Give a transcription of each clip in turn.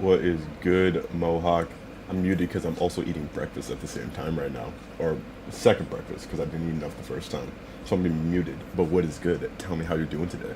What is good, Mohawk? I'm muted because I'm also eating breakfast at the same time right now, or second breakfast because I didn't eat enough the first time. So I'm being muted. But what is good? Tell me how you're doing today.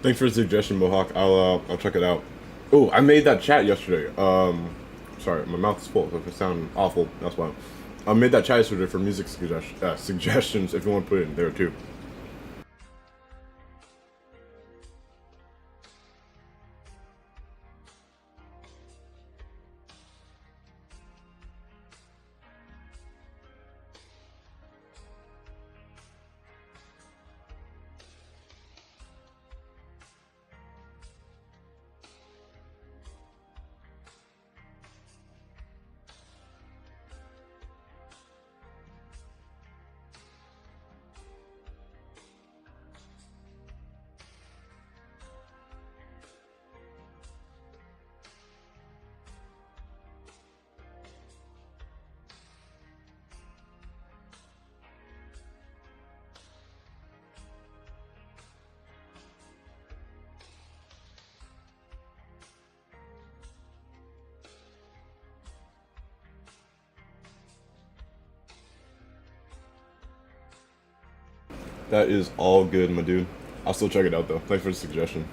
Thanks for the suggestion, Mohawk. I'll check it out. Oh, I made that chat yesterday. Sorry, my mouth is full. So if it sounds awful, that's why. I made that chat yesterday for music suggestions. If you want to put it in there too. That is all good, my dude. I'll still check it out though. Thanks for the suggestion.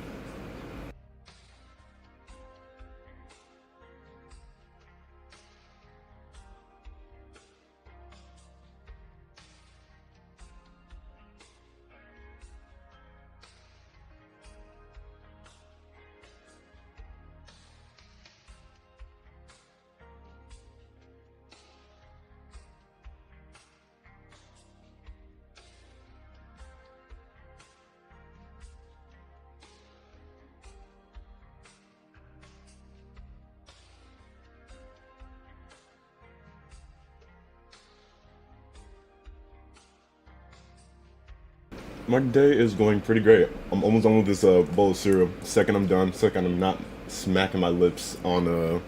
My day is going pretty great. I'm almost done with this bowl of cereal. Second I'm done, second I'm not smacking my lips on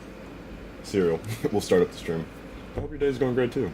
cereal, we'll start up the stream. I hope your day is going great too.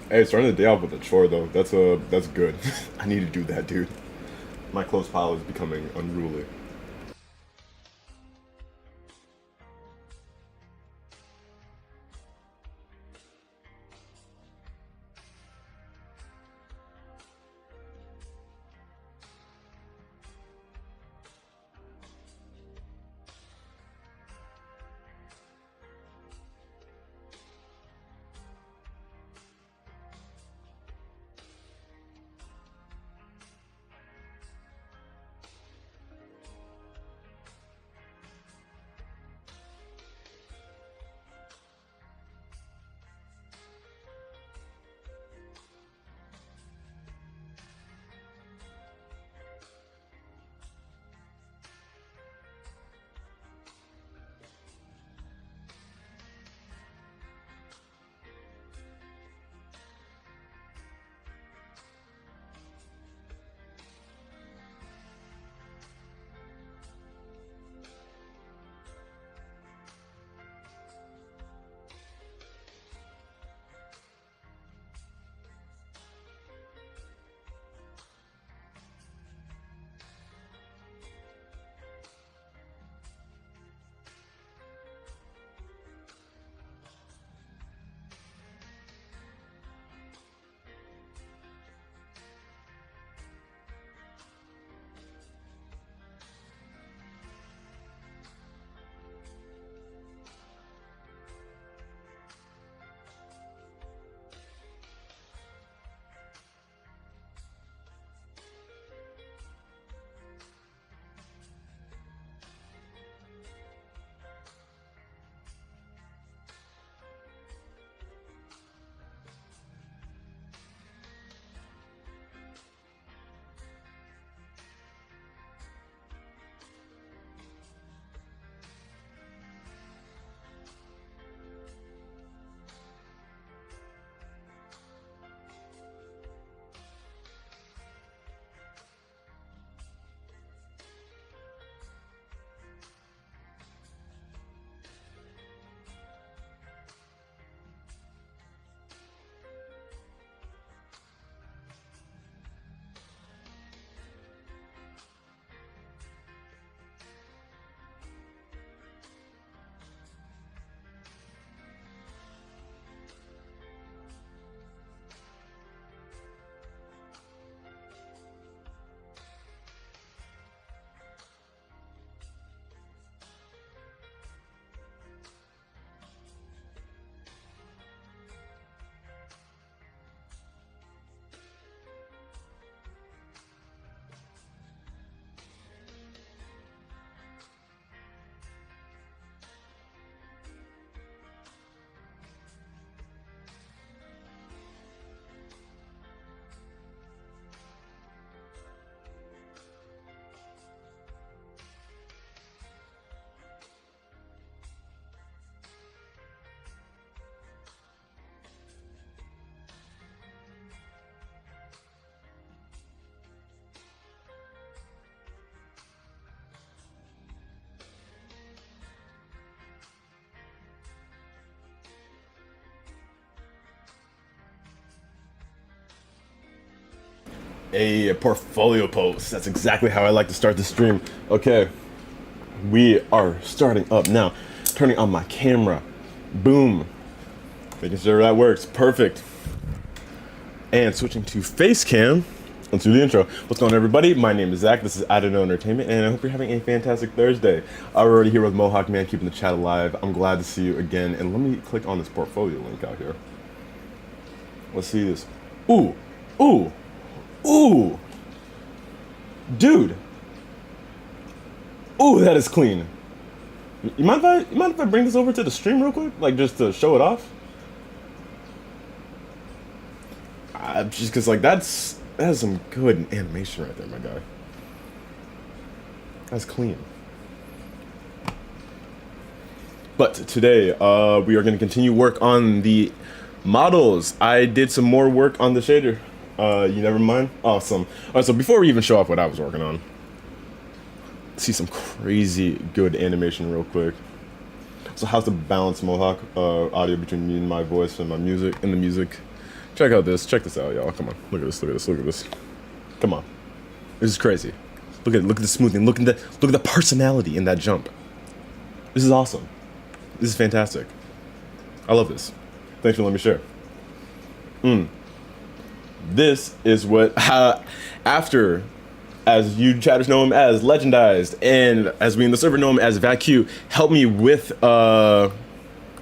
Hey, starting the day off with a chore though. That's good. I need to do that, dude. My clothes pile is becoming unruly. A portfolio post. That's exactly how I like to start the stream. Okay, we are starting up now. Turning on my camera. Boom. Making sure that works. Perfect. And switching to face cam. Let's do the intro. What's going on, everybody? My name is Zach. This is I Don't Know Entertainment, and I hope you're having a fantastic Thursday. I'm already here with Mohawk Man, keeping the chat alive. I'm glad to see you again. And let me click on this portfolio link out here. Let's see this. Ooh. Ooh. Ooh. Dude. Ooh, that is clean. You mind if I bring this over to the stream real quick? Like, just to show it off? Just because, like, that is some good animation right there, my guy. That's clean. But today, we are going to continue work on the models. I did some more work on the shader. You never mind? Awesome. All right, so before we even show off what I was working on, see some crazy good animation real quick. So how's the balance, Mohawk, audio between me and my voice and my music and the music? Check out this. Check this out, y'all. Come on. Look at this. Look at this. Look at this. Come on. This is crazy. Look at it. Look at the smoothing. Look at the personality in that jump. This is awesome. This is fantastic. I love this. Thanks for letting me share. This is what after, as you chatters know him as Legendized, and as we in the server know him as VacQ, helped me with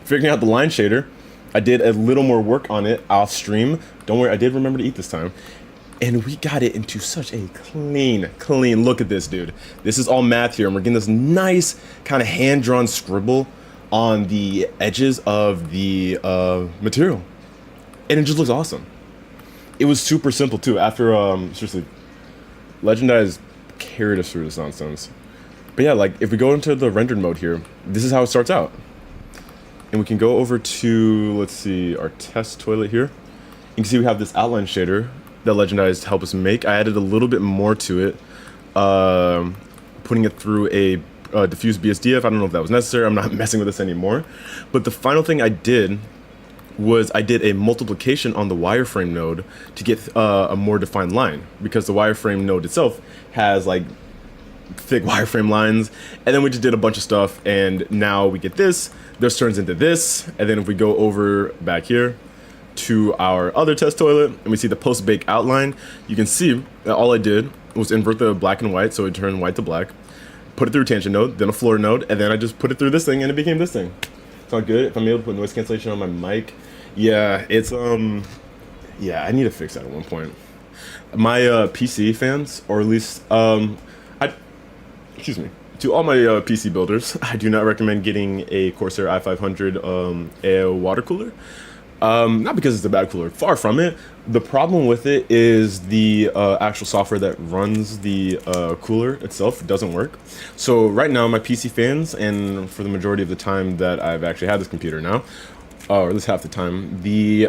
figuring out the line shader. I did a little more work on it off stream. Don't worry, I did remember to eat this time. And we got it into such a clean, look at this, dude. This is all math here, and we're getting this nice kind of hand-drawn scribble on the edges of the material. And it just looks awesome. It was super simple too. After, seriously, Legendized carried us through this nonsense. But yeah, like, if we go into the rendered mode here, this is how it starts out. And we can go over to, let's see, our test toilet here. You can see we have this outline shader that Legendized helped us make. I added a little bit more to it, putting it through a diffuse BSDF. I don't know if that was necessary. I'm not messing with this anymore. But the final thing I did was I did a multiplication on the wireframe node to get a more defined line, because the wireframe node itself has like thick wireframe lines. And then we just did a bunch of stuff, and now we get this. This turns into this, and then if we go over back here to our other test toilet and we see the post-bake outline, you can see that all I did was invert the black and white, so it turned white to black, put it through a tangent node, then a floor node, and then I just put it through this thing and it became this thing. Sound good? If I'm able to put noise cancellation on my mic, yeah, it's yeah, I need to fix that at one point. My PC fans, or at least excuse me, to all my PC builders, I do not recommend getting a Corsair i500 a water cooler. Not because it's a bad cooler, far from it. The problem with it is the actual software that runs the cooler itself doesn't work. So right now, my PC fans, and for the majority of the time that I've actually had this computer now, or at least half the time, the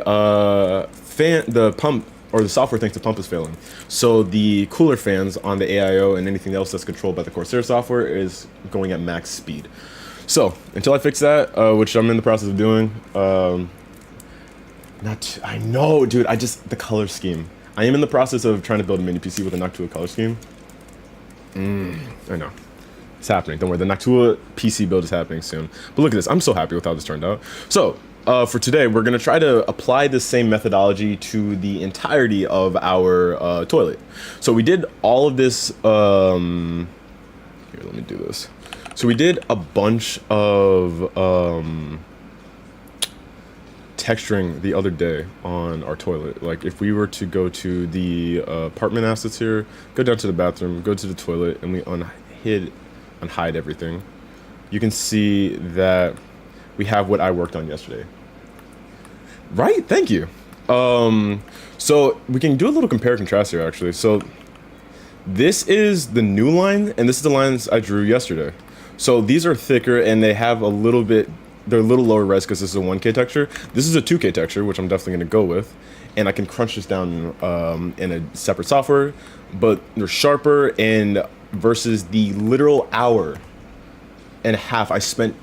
pump, or the software thinks the pump is failing. So the cooler fans on the AIO and anything else that's controlled by the Corsair software is going at max speed. So until I fix that, which I'm in the process of doing, I know, dude, the color scheme. I am in the process of trying to build a mini PC with a Noctua color scheme. I know. It's happening. Don't worry, the Noctua PC build is happening soon. But look at this. I'm so happy with how this turned out. So, for today, we're going to try to apply this same methodology to the entirety of our toilet. So we did all of this. Here, let me do this. So we did a bunch of texturing the other day on our toilet. Like, if we were to go to the apartment assets here, go down to the bathroom, go to the toilet, and we unhide everything, you can see that we have what I worked on yesterday. Right? Thank you. So we can do a little compare and contrast here, actually. So this is the new line, and this is the lines I drew yesterday. So these are thicker, and they have a little bit, they're a little lower res because this is a 1K texture. This is a 2K texture, which I'm definitely going to go with. And I can crunch this down in a separate software, but they're sharper, and versus the literal hour and a half I spent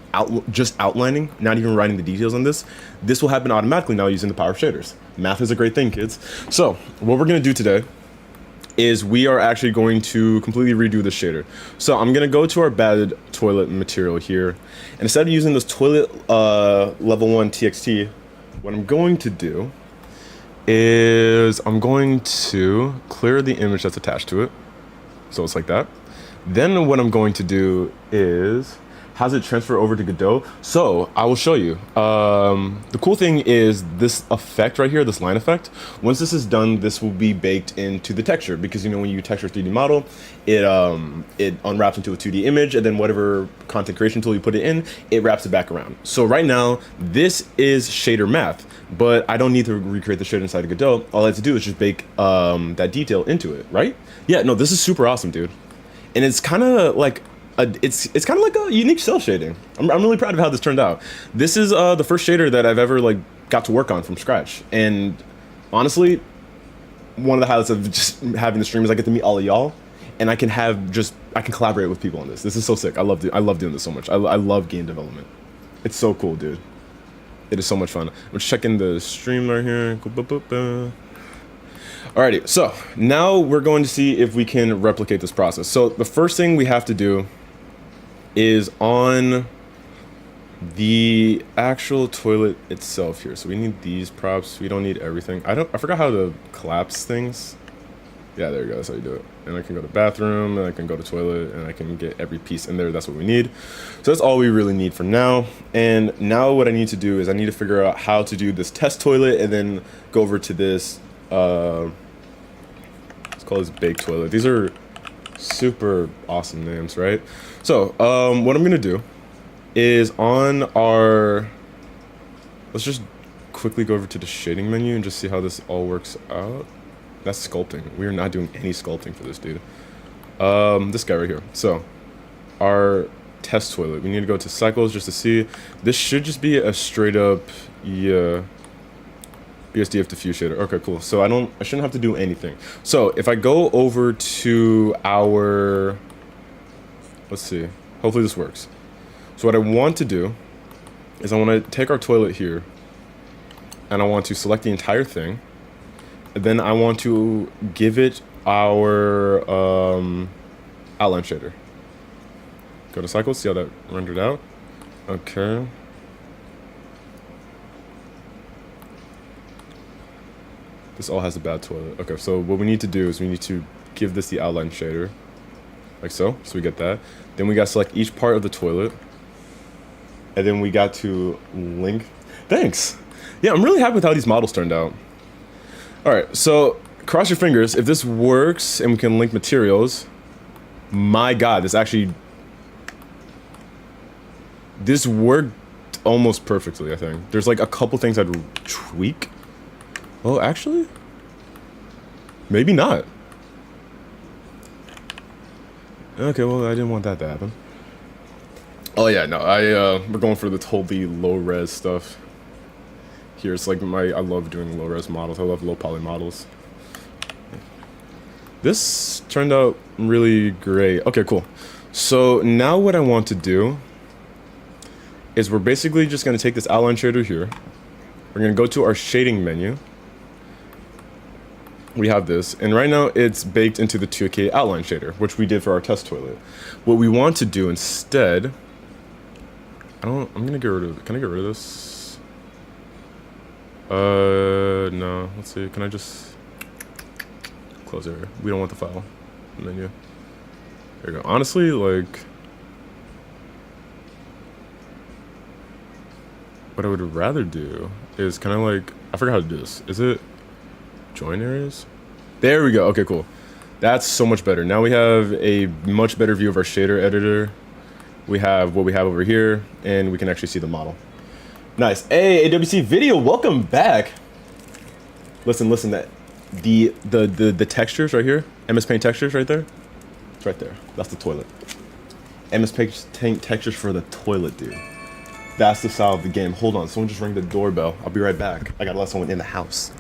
just outlining, not even writing the details on this. This will happen automatically now using the power of shaders. Math is a great thing, kids. So what we're going to do today is we are actually going to completely redo the shader. So I'm gonna go to our bad toilet material here, and instead of using this toilet level 1 TXT, what I'm going to do is I'm going to clear the image that's attached to it, so it's like that. Then what I'm going to do is has it transfer over to Godot. So I will show you. The cool thing is this effect right here, this line effect. Once this is done, this will be baked into the texture, because you know when you texture a 3D model, it unwraps into a 2D image, and then whatever content creation tool you put it in, it wraps it back around. So right now, this is shader math, but I don't need to recreate the shader inside of Godot. All I have to do is just bake that detail into it, right? Yeah, no, this is super awesome, dude. And it's kind of like it's kind of like a unique cell shading. I'm really proud of how this turned out. This is the first shader that I've ever like got to work on from scratch, and honestly, one of the highlights of just having the stream is I get to meet all of y'all, and I can collaborate with people on this. This is so sick. I love doing this so much. I love game development. It's so cool, dude. It is so much fun. I'm just checking the stream right here. Alrighty, so now we're going to see if we can replicate this process. So the first thing we have to do is on the actual toilet itself here. So we need these props. We don't need everything. I forgot how to collapse things. Yeah, there you go. That's how you do it. And I can go to bathroom, and I can go to toilet, and I can get every piece in there. That's what we need. So that's all we really need for now. And now what I need to do is I need to figure out how to do this test toilet, and then go over to this, let's call this bake toilet. These are super awesome names, right? So what I'm gonna do is on our, let's just quickly go over to the shading menu and just see how this all works out. That's sculpting. We are not doing any sculpting for this, dude. This guy right here. So our test toilet, we need to go to cycles just to see. This should just be a straight up, yeah, BSDF diffuse shader. Okay, cool. So I shouldn't have to do anything. So if I go over to our, let's see, hopefully this works. So what I want to do is I want to take our toilet here, and I want to select the entire thing, and then I want to give it our outline shader. Go to cycles, see how that rendered out. Okay. This all has a bad toilet. Okay, so what we need to do is we need to give this the outline shader, like so. So we get that. Then we got to select each part of the toilet, and then we got to link. Thanks. Yeah, I'm really happy with how these models turned out. All right, so cross your fingers. If this works and we can link materials, my God, this worked almost perfectly, I think. There's like a couple things I'd tweak. Oh, actually, maybe not. Okay, well, I didn't want that to happen. Oh yeah, no, we're going for the totally low res stuff. Here, it's like I love doing low res models. I love low poly models. This turned out really great. Okay, cool. So now what I want to do is we're basically just gonna take this outline shader here. We're gonna go to our shading menu. We have this, and right now it's baked into the 2K outline shader, which we did for our test toilet. What we want to do instead, I'm gonna get rid of, can I get rid of this? No, let's see, can I just close it here? We don't want the file menu. There you go. Honestly, like, what I would rather do is kind of like, I forgot how to do this. Is it join areas? There we go. Okay, cool. That's so much better. Now we have a much better view of our shader editor. We have what we have over here, and we can actually see the model. Nice. Hey, AWC Video, welcome back. Listen, that the textures right here, MS Paint textures right there. It's right there. That's the toilet. MS Paint textures for the toilet, dude. That's the style of the game. Hold on, someone just rang the doorbell. I'll be right back. I gotta let someone in the house.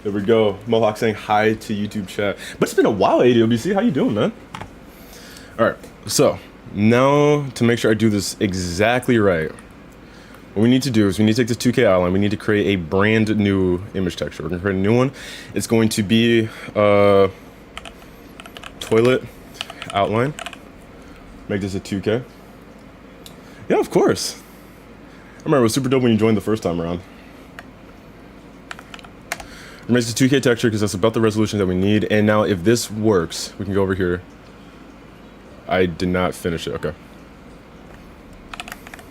There we go. Mohawk saying hi to YouTube chat. But it's been a while, ADOBC. How you doing, man? All right. So now to make sure I do this exactly right, what we need to do is we need to take this 2K outline. We need to create a brand new image texture. We're gonna create a new one. It's going to be toilet outline. Make this a 2K. Yeah, of course. I remember it was super dope when you joined the first time around. Make this a 2K texture because that's about the resolution that we need. And now if this works, we can go over here. I did not finish it. Okay.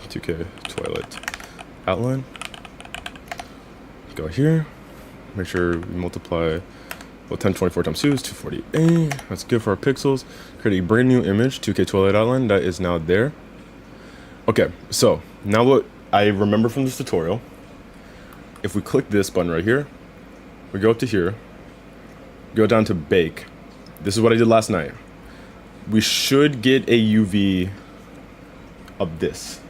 2K toilet outline. Go here. Make sure we multiply 1024 times 2 is 248. That's good for our pixels. Create a brand new image, 2K toilet outline. That is now there. Okay, so now what I remember from this tutorial, if we click this button right here, we go up to here, go down to bake. This is what I did last night. We should get a UV of this.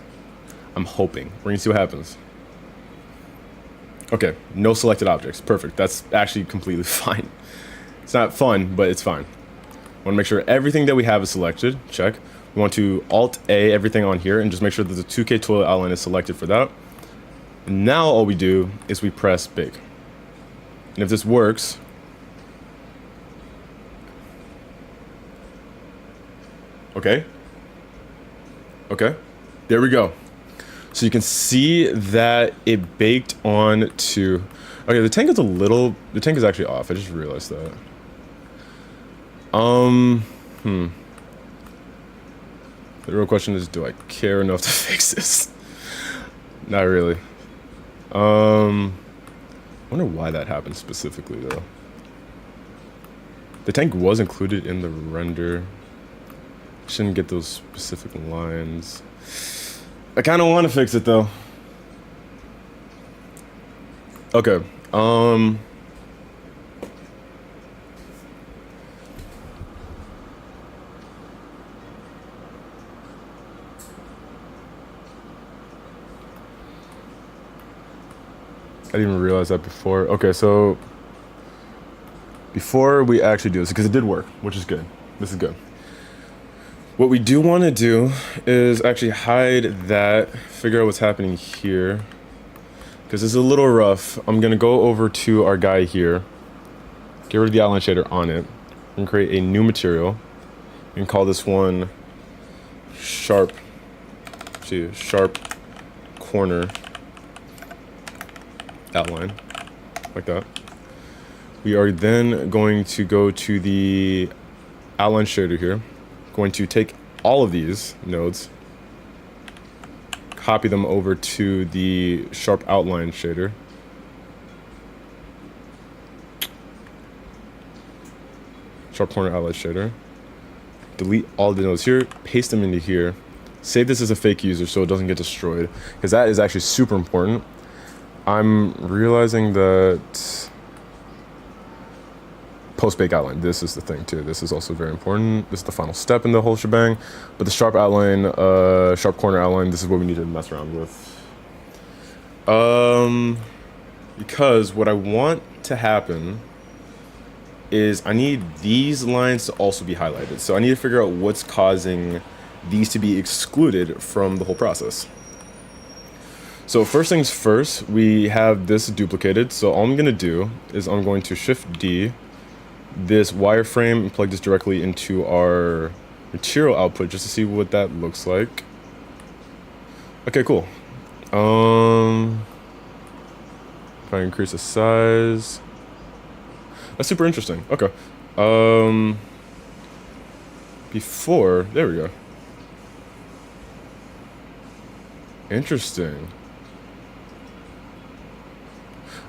I'm hoping. We're gonna see what happens. Okay, no selected objects. Perfect. That's actually completely fine. It's not fun, but it's fine. I want to make sure everything that we have is selected. Check. We want to Alt-A everything on here and just make sure that the 2K toilet outline is selected for that. And now all we do is we press bake. And if this works, okay, there we go. So you can see that it baked on to, okay, the tank is actually off. I just realized that. The real question is, do I care enough to fix this? Not really. I wonder why that happened specifically though. The tank was included in the render. Shouldn't get those specific lines. I kind of want to fix it though. Okay. I didn't even realize that before. Okay, so before we actually do this, because it did work, which is good. This is good. What we do want to do is actually hide that, figure out what's happening here, because it's a little rough. I'm going to go over to our guy here, get rid of the outline shader on it, and create a new material, and call this one sharp corner outline, like that. We are then going to go to the outline shader here, going to take all of these nodes, copy them over to the sharp outline shader, sharp corner outline shader, delete all the nodes here, paste them into here, save this as a fake user so it doesn't get destroyed, because that is actually super important. I'm realizing that post-bake outline, this is the thing too. This is also very important. This is the final step in the whole shebang. But the sharp outline, sharp corner outline, this is what we need to mess around with. Because what I want to happen is I need these lines to also be highlighted. So I need to figure out what's causing these to be excluded from the whole process. So first things first, we have this duplicated. So all I'm gonna do is I'm going to Shift D this wireframe and plug this directly into our material output just to see what that looks like. Okay, cool. If I increase the size, that's super interesting. Okay. Before, there we go. Interesting.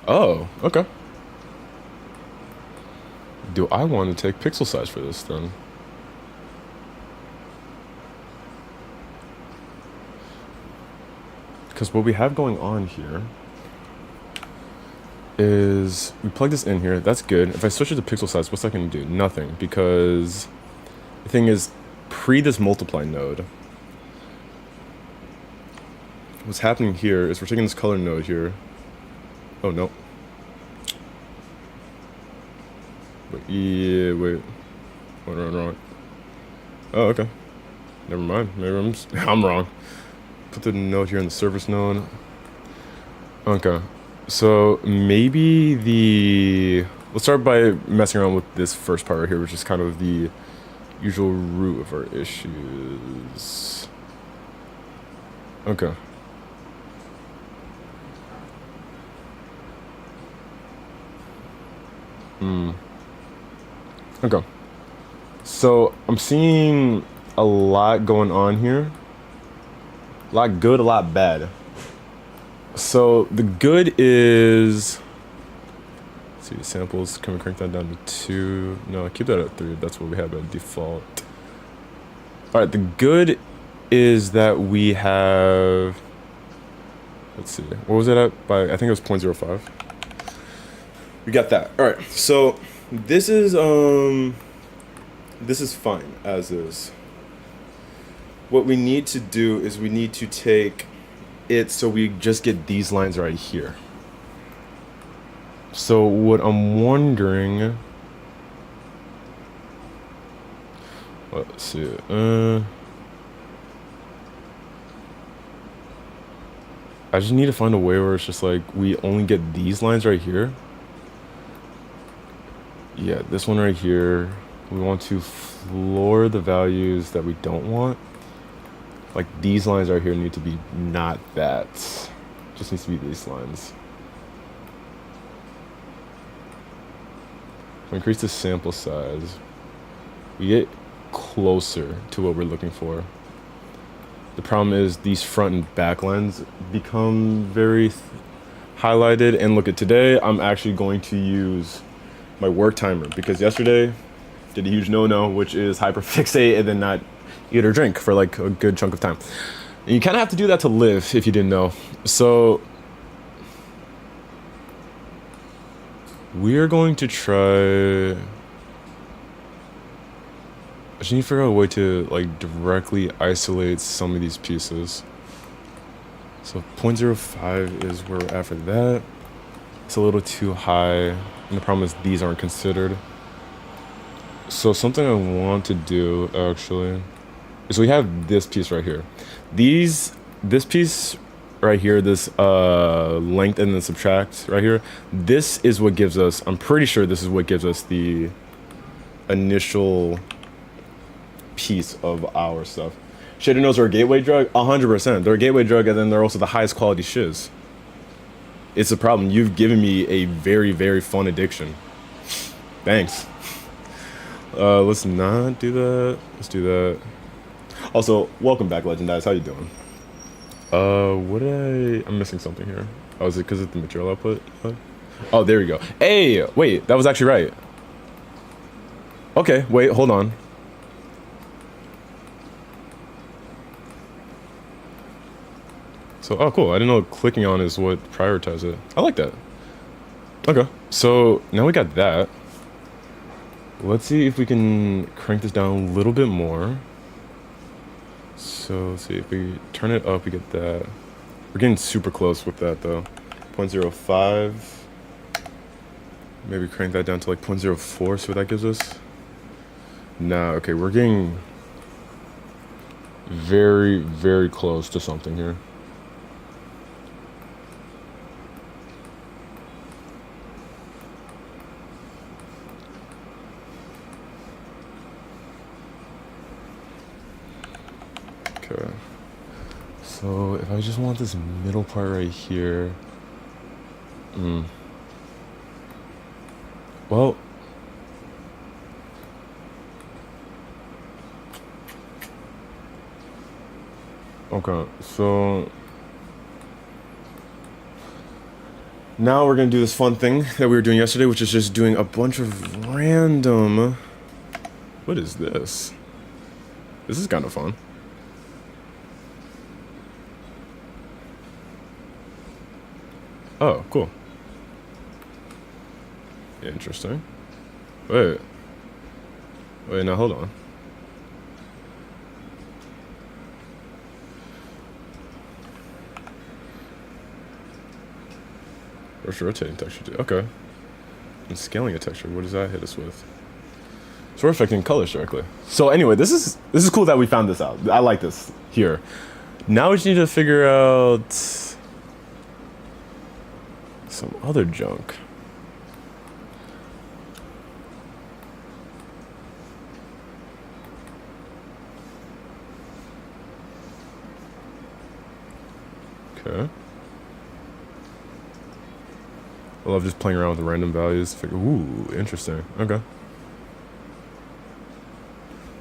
Oh, okay. Do I want to take pixel size for this then? Because what we have going on here is we plug this in here. That's good. If I switch it to pixel size, what's that going to do? Nothing, because the thing is, pre this multiply node, what's happening here is we're taking this color node here. Oh no. Yeah, wait. Wrong. Oh, okay. Never mind. Maybe I'm wrong. Put the node here in the service node. Okay. So maybe let's start by messing around with this first part right here, which is kind of the usual root of our issues. Okay. Okay. So I'm seeing a lot going on here. A lot good, a lot bad. So the good is, let's see, samples, can we crank that down to 2? No, keep that at 3. That's what we have at default. All right, the good is that we have, let's see, what was it at? By, I think it was 0.05. We got that. All right, so this is fine as is. What we need to do is we need to take it so we just get these lines right here. So what I'm wondering, let's see, I just need to find a way where it's just like we only get these lines right here. Yeah, this one right here. We want to floor the values that we don't want. Like these lines right here need to be not that. Just needs to be these lines. We increase the sample size. We get closer to what we're looking for. The problem is these front and back lines become very highlighted. And look at today, I'm actually going to use my work timer because yesterday did a huge no-no, which is hyperfixate and then not eat or drink for like a good chunk of time. And you kind of have to do that to live if you didn't know. So we're going to try, I just need to figure out a way to like directly isolate some of these pieces. So 0.05 is where we're at for that. It's a little too high. And the problem is these aren't considered. So something I want to do actually is we have this piece right here. This piece right here, this length and then subtract right here, this is what gives us, I'm pretty sure this is what gives us the initial piece of our stuff. Shader nodes are a gateway drug? 100%. They're a gateway drug and then they're also the highest quality shiz. It's a problem. You've given me a very, very fun addiction. Thanks. Let's not do that. Let's do that. Also, welcome back, Legendize. How you doing? I'm missing something here. Oh, is it because of the material output? Oh, there we go. Hey, wait, that was actually right. Okay, wait, hold on. So, oh, cool. I didn't know clicking on is what prioritizes it. I like that. Okay, so now we got that. Let's see if we can crank this down a little bit more. So let's see if we turn it up, we get that. We're getting super close with that though. 0.05. Maybe crank that down to like 0.04, see what that gives us. Nah, okay, we're getting very, very close to something here. Okay, so if I just want this middle part right here, well, okay, so now we're gonna do this fun thing that we were doing yesterday, which is just doing a bunch of random, what is this? This is kind of fun. Oh, cool. Interesting. Wait, now hold on. Where's rotating texture to? Okay. And scaling a texture, what does that hit us with? So we're affecting colors directly. So anyway, this is cool that we found this out. I like this here. Now we just need to figure out some other junk. Okay. I love just playing around with random values. Figure, ooh, interesting. Okay.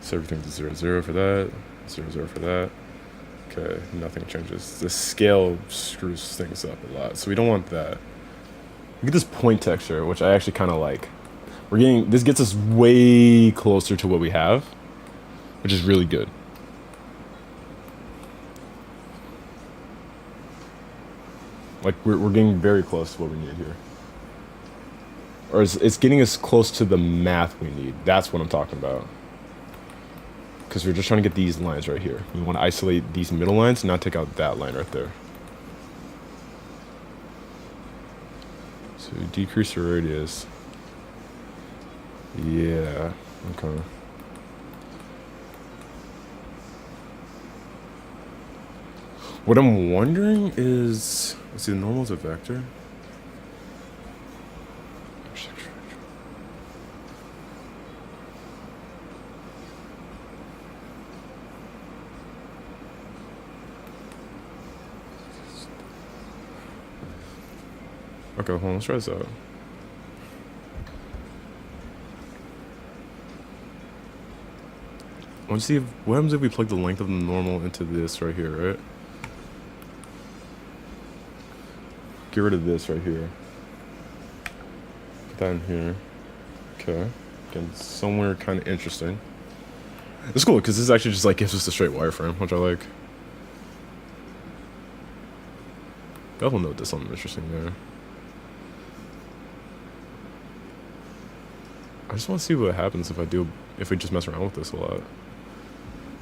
So everything's 0, 0 for that. 0, 0 for that. Okay, nothing changes. The scale screws things up a lot, so we don't want that. We get this point texture, which I actually kind of like. This gets us way closer to what we have, which is really good. Like we're getting very close to what we need here. Or it's getting us close to the math we need. That's what I'm talking about. Because we're just trying to get these lines right here. We want to isolate these middle lines and not take out that line right there. So decrease the radius. Yeah, okay. What I'm wondering is, let's see, the normal is a vector. Okay, hold on, let's try this out. I want to see what happens if we plug the length of the normal into this right here, right? Get rid of this right here. Put that in here. Okay. Again, somewhere kind of interesting. It's cool because this actually just like gives us a straight wireframe, which I like. I will note this something interesting there. I just want to see what happens if we just mess around with this a lot.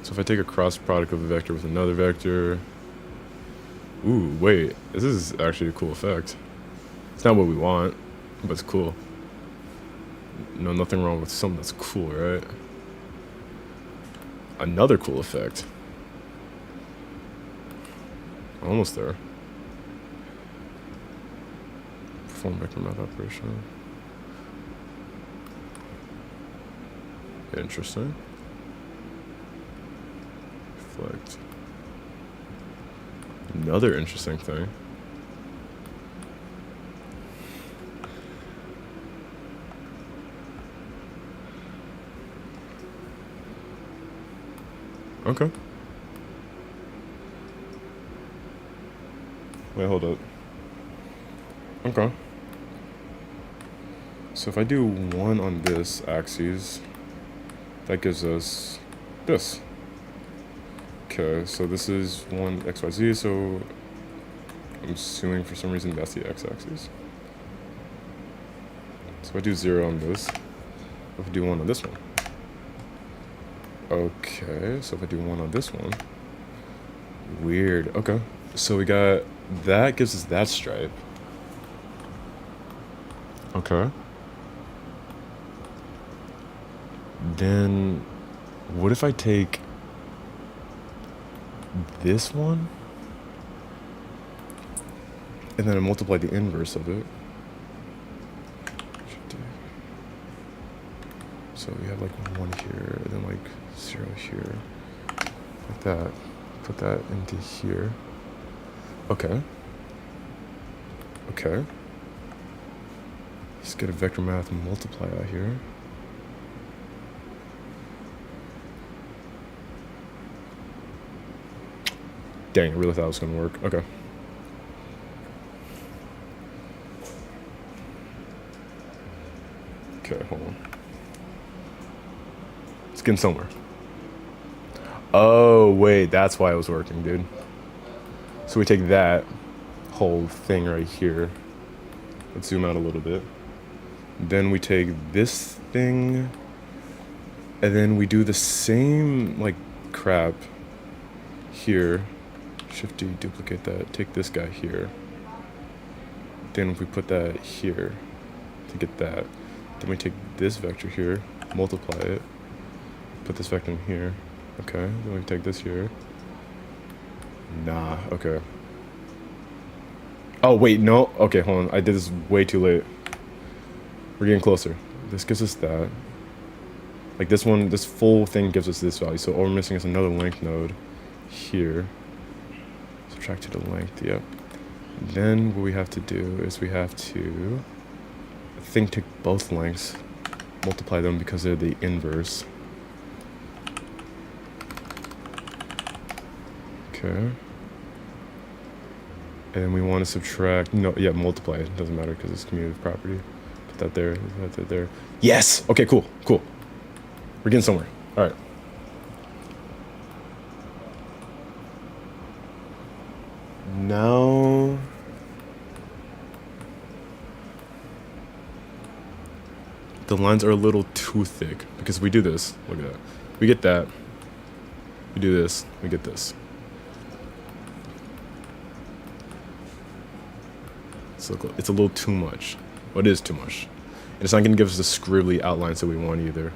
So if I take a cross product of a vector with another vector. Ooh, wait, this is actually a cool effect. It's not what we want, but it's cool. No, nothing wrong with something that's cool, right? Another cool effect. Almost there. Perform vector math operation. Interesting. Reflect. Another interesting thing. Okay. Wait, hold up. Okay. So if I do 1 on this axis, that gives us this. Okay, so this is 1 XYZ, so I'm assuming for some reason that's the x-axis. So if I do 0 on this, if I do 1 on this one. Okay, so if I do 1 on this one. Weird, okay. So we got, that gives us that stripe. Okay. Then, what if I take this one and then I multiply the inverse of it? So we have like 1 here and then like 0 here, like that. Put that into here. Okay. Okay. Let's get a vector math and multiply out here. Dang, I really thought it was gonna work. Okay. Okay, hold on. It's getting somewhere. Oh, wait, that's why it was working, dude. So we take that whole thing right here. Let's zoom out a little bit. Then we take this thing, and then we do the same, like, crap here. Shift D, duplicate that, take this guy here. Then if we put that here, to get that. Then we take this vector here, multiply it, put this vector in here. Okay, then we take this here. Nah, okay. Oh, wait, no. Okay, hold on. I did this way too late. We're getting closer. This gives us that. Like this one, this full thing gives us this value. So all we're missing is another length node here. Subtract to the length, yep. Then what we have to do is we have to, I think, take both lengths, multiply them because they're the inverse. Okay. And then we want to subtract, no, yeah, multiply it. Doesn't matter because it's commutative property. Put that there, put that there. Yes! Okay, cool, cool. We're getting somewhere. All right. Now, the lines are a little too thick because we do this. Look at that. We get that. We do this. We get this. So it's a little too much. Well, it is too much. And it's not going to give us the scribbly outlines that we want either.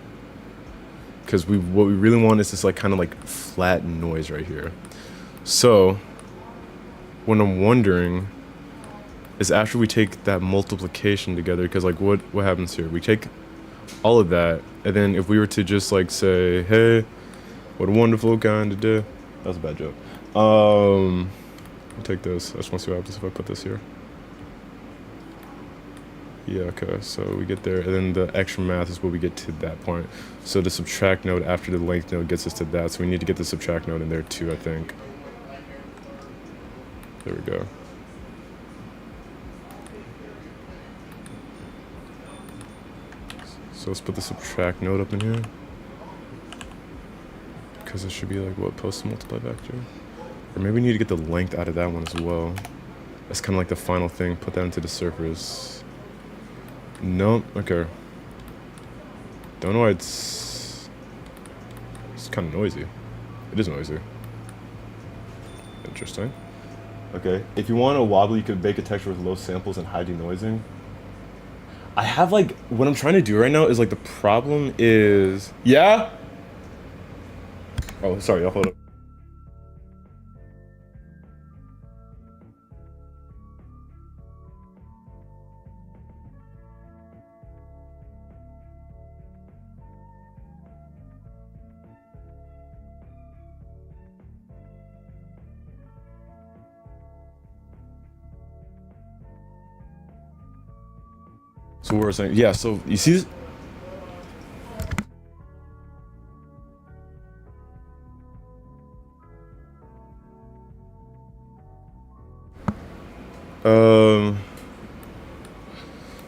Because what we really want is this like kind of like flat noise right here. So what I'm wondering is after we take that multiplication together, because like what happens here? We take all of that, and then if we were to just like say, hey, what a wonderful kind of day. That was a bad joke. I'll take this. I just want to see what happens if I put this here. Yeah, okay, so we get there, and then the extra math is what we get to that point. So the subtract node after the length node gets us to that, so we need to get the subtract node in there too, I think. There we go. So let's put the subtract node up in here. Because it should be like, what, post-multiply vector? Or maybe we need to get the length out of that one as well. That's kind of like the final thing, put that into the surface. Nope, okay. Don't know why it's kind of noisy. It is noisy. Interesting. Okay, if you want a wobbly, you could bake a texture with low samples and high denoising. I have like, what I'm trying to do right now is like the problem is, yeah? Oh, sorry, I'll hold up. So what we're saying, yeah, so you see this?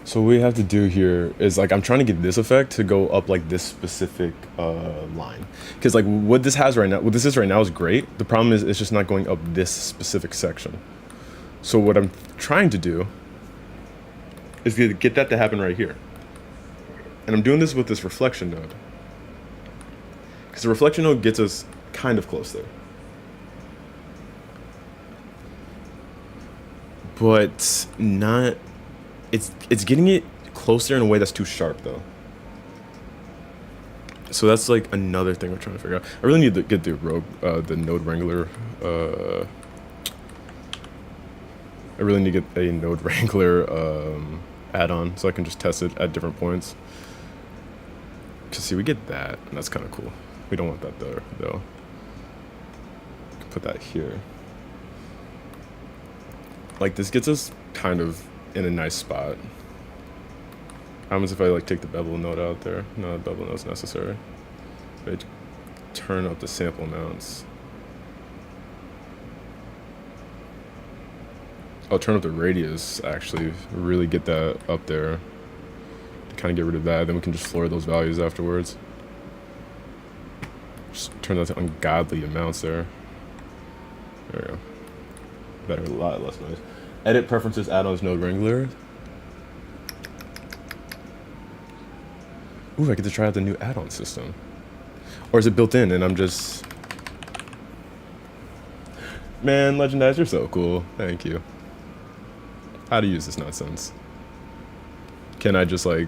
So what we have to do here is like, I'm trying to get this effect to go up like this specific line. Because like what this has right now, what this is right now is great. The problem is it's just not going up this specific section. So what I'm trying to do is to get that to happen right here. And I'm doing this with this reflection node. Because the reflection node gets us kind of close there. But not, it's getting it closer in a way that's too sharp though. So that's like another thing we're trying to figure out. I really need to get the node wrangler, I really need to get a node wrangler add-on so I can just test it at different points. Cause see, we get that, and that's kind of cool. We don't want that there though. Put that here. Like this gets us kind of in a nice spot. How happens if I like take the bevel node out there? No, the bevel node's necessary. I turn up the sample amounts. I'll turn up the radius actually, really get that up there. To kind of get rid of that, then we can just floor those values afterwards. Just turn that to ungodly amounts there. There we go. Better, a lot less noise. Edit preferences, add-ons, node wrangler. Ooh, I get to try out the new add-on system. Or is it built in and I'm just... Man, Legendize, you're so cool. Thank you. How to use this nonsense. can I just like,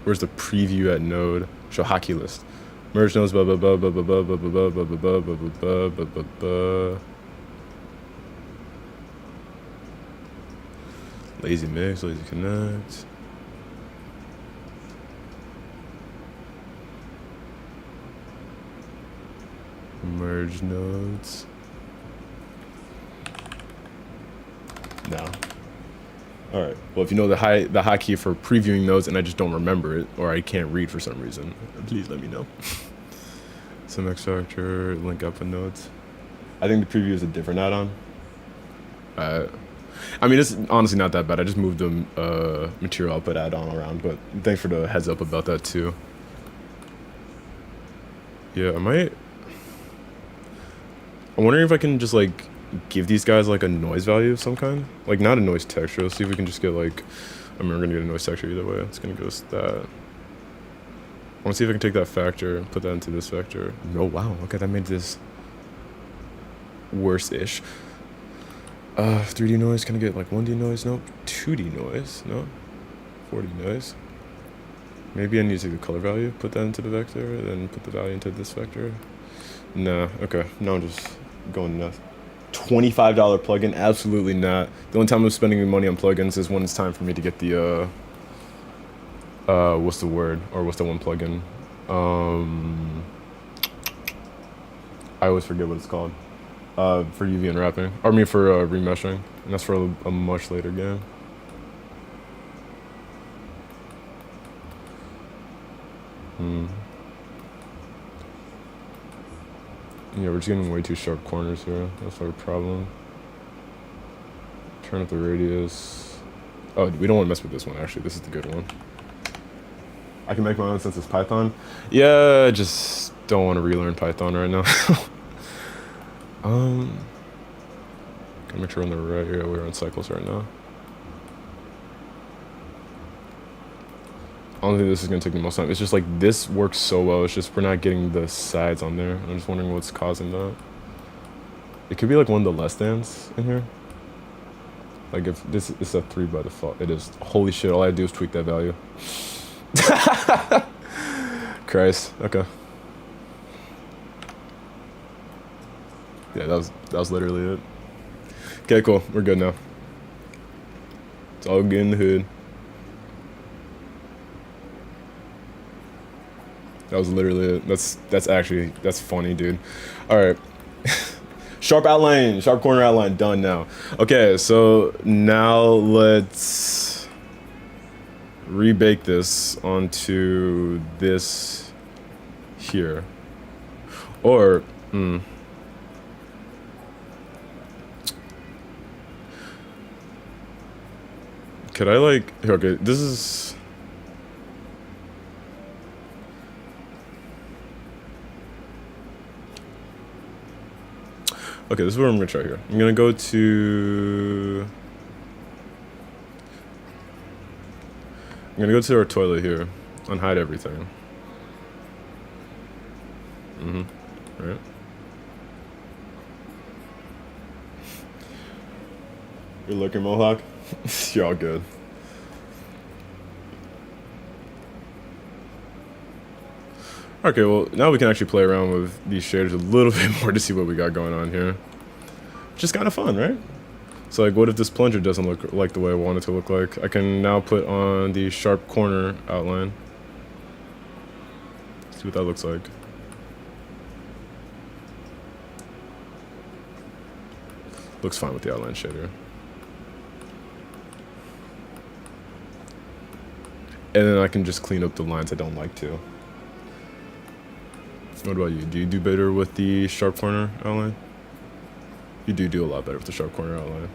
where's the preview at node? Show hotkey list. Merge nodes, blah blah blah blah blah blah blah blah blah blah blah blah blah blah blah blah. Lazy mix, lazy connect. Merge nodes. No. All right. Well, if you know the hotkey for previewing nodes and I just don't remember it, or I can't read for some reason, please let me know. Some X factor, link up with nodes. I think the preview is a different add-on. I mean, it's honestly not that bad. I just moved the material output add-on around, but thanks for the heads up about that too. Yeah, I'm wondering if I can just like give these guys like a noise value of some kind, like not a noise texture. Let's see if we can just get like, I mean, we're gonna get a noise texture either way. It's gonna give us that. I want to see if I can take that factor and put that into this vector. No, wow, okay, that made this worse-ish. 3D noise, can I get like 1D noise? Nope. 2D noise? No. 4D noise. Maybe I need to take the color value, put that into the vector, then put the value into this vector. Nah, okay. Now I'm just going nuts. $25 plugin? Absolutely not. The only time I'm spending money on plugins is when it's time for me to get the, what's the word? Or what's the one plugin? I always forget what it's called. For UV unwrapping. Or I mean for remeshing. And that's for a much later game. Yeah, we're just getting way too sharp corners here. That's our problem. Turn up the radius. Oh, we don't want to mess with this one, actually. This is the good one. I can make my own since it's Python. Yeah, I just don't want to relearn Python right now. Gotta make sure we're on the right. Yeah, we're on cycles right now. I don't think this is gonna take the most time. It's just like this works so well. It's just we're not getting the sides on there. I'm just wondering what's causing that. It could be like one of the less thans in here. Like if this is a 3 by default, it is. Holy shit! All I do is tweak that value. Christ. Okay. Yeah, that was literally it. Okay, cool. We're good now. It's all good in the hood. That was literally it. That's funny, dude. All right. Sharp outline, sharp corner outline, done now. Okay, so now let's rebake this onto this here. Or, could I like, okay, this is, okay, this is what I'm gonna try here. I'm gonna go to our toilet here, unhide everything. Right. You're looking, Mohawk. You're all good. Okay, well, now we can actually play around with these shaders a little bit more to see what we got going on here. Just kind of fun, right? So, like, what if this plunger doesn't look like the way I want it to look like? I can now put on the sharp corner outline. See what that looks like. Looks fine with the outline shader. And then I can just clean up the lines I don't like to. What about you? Do you do better with the sharp corner outline? You do a lot better with the sharp corner outline.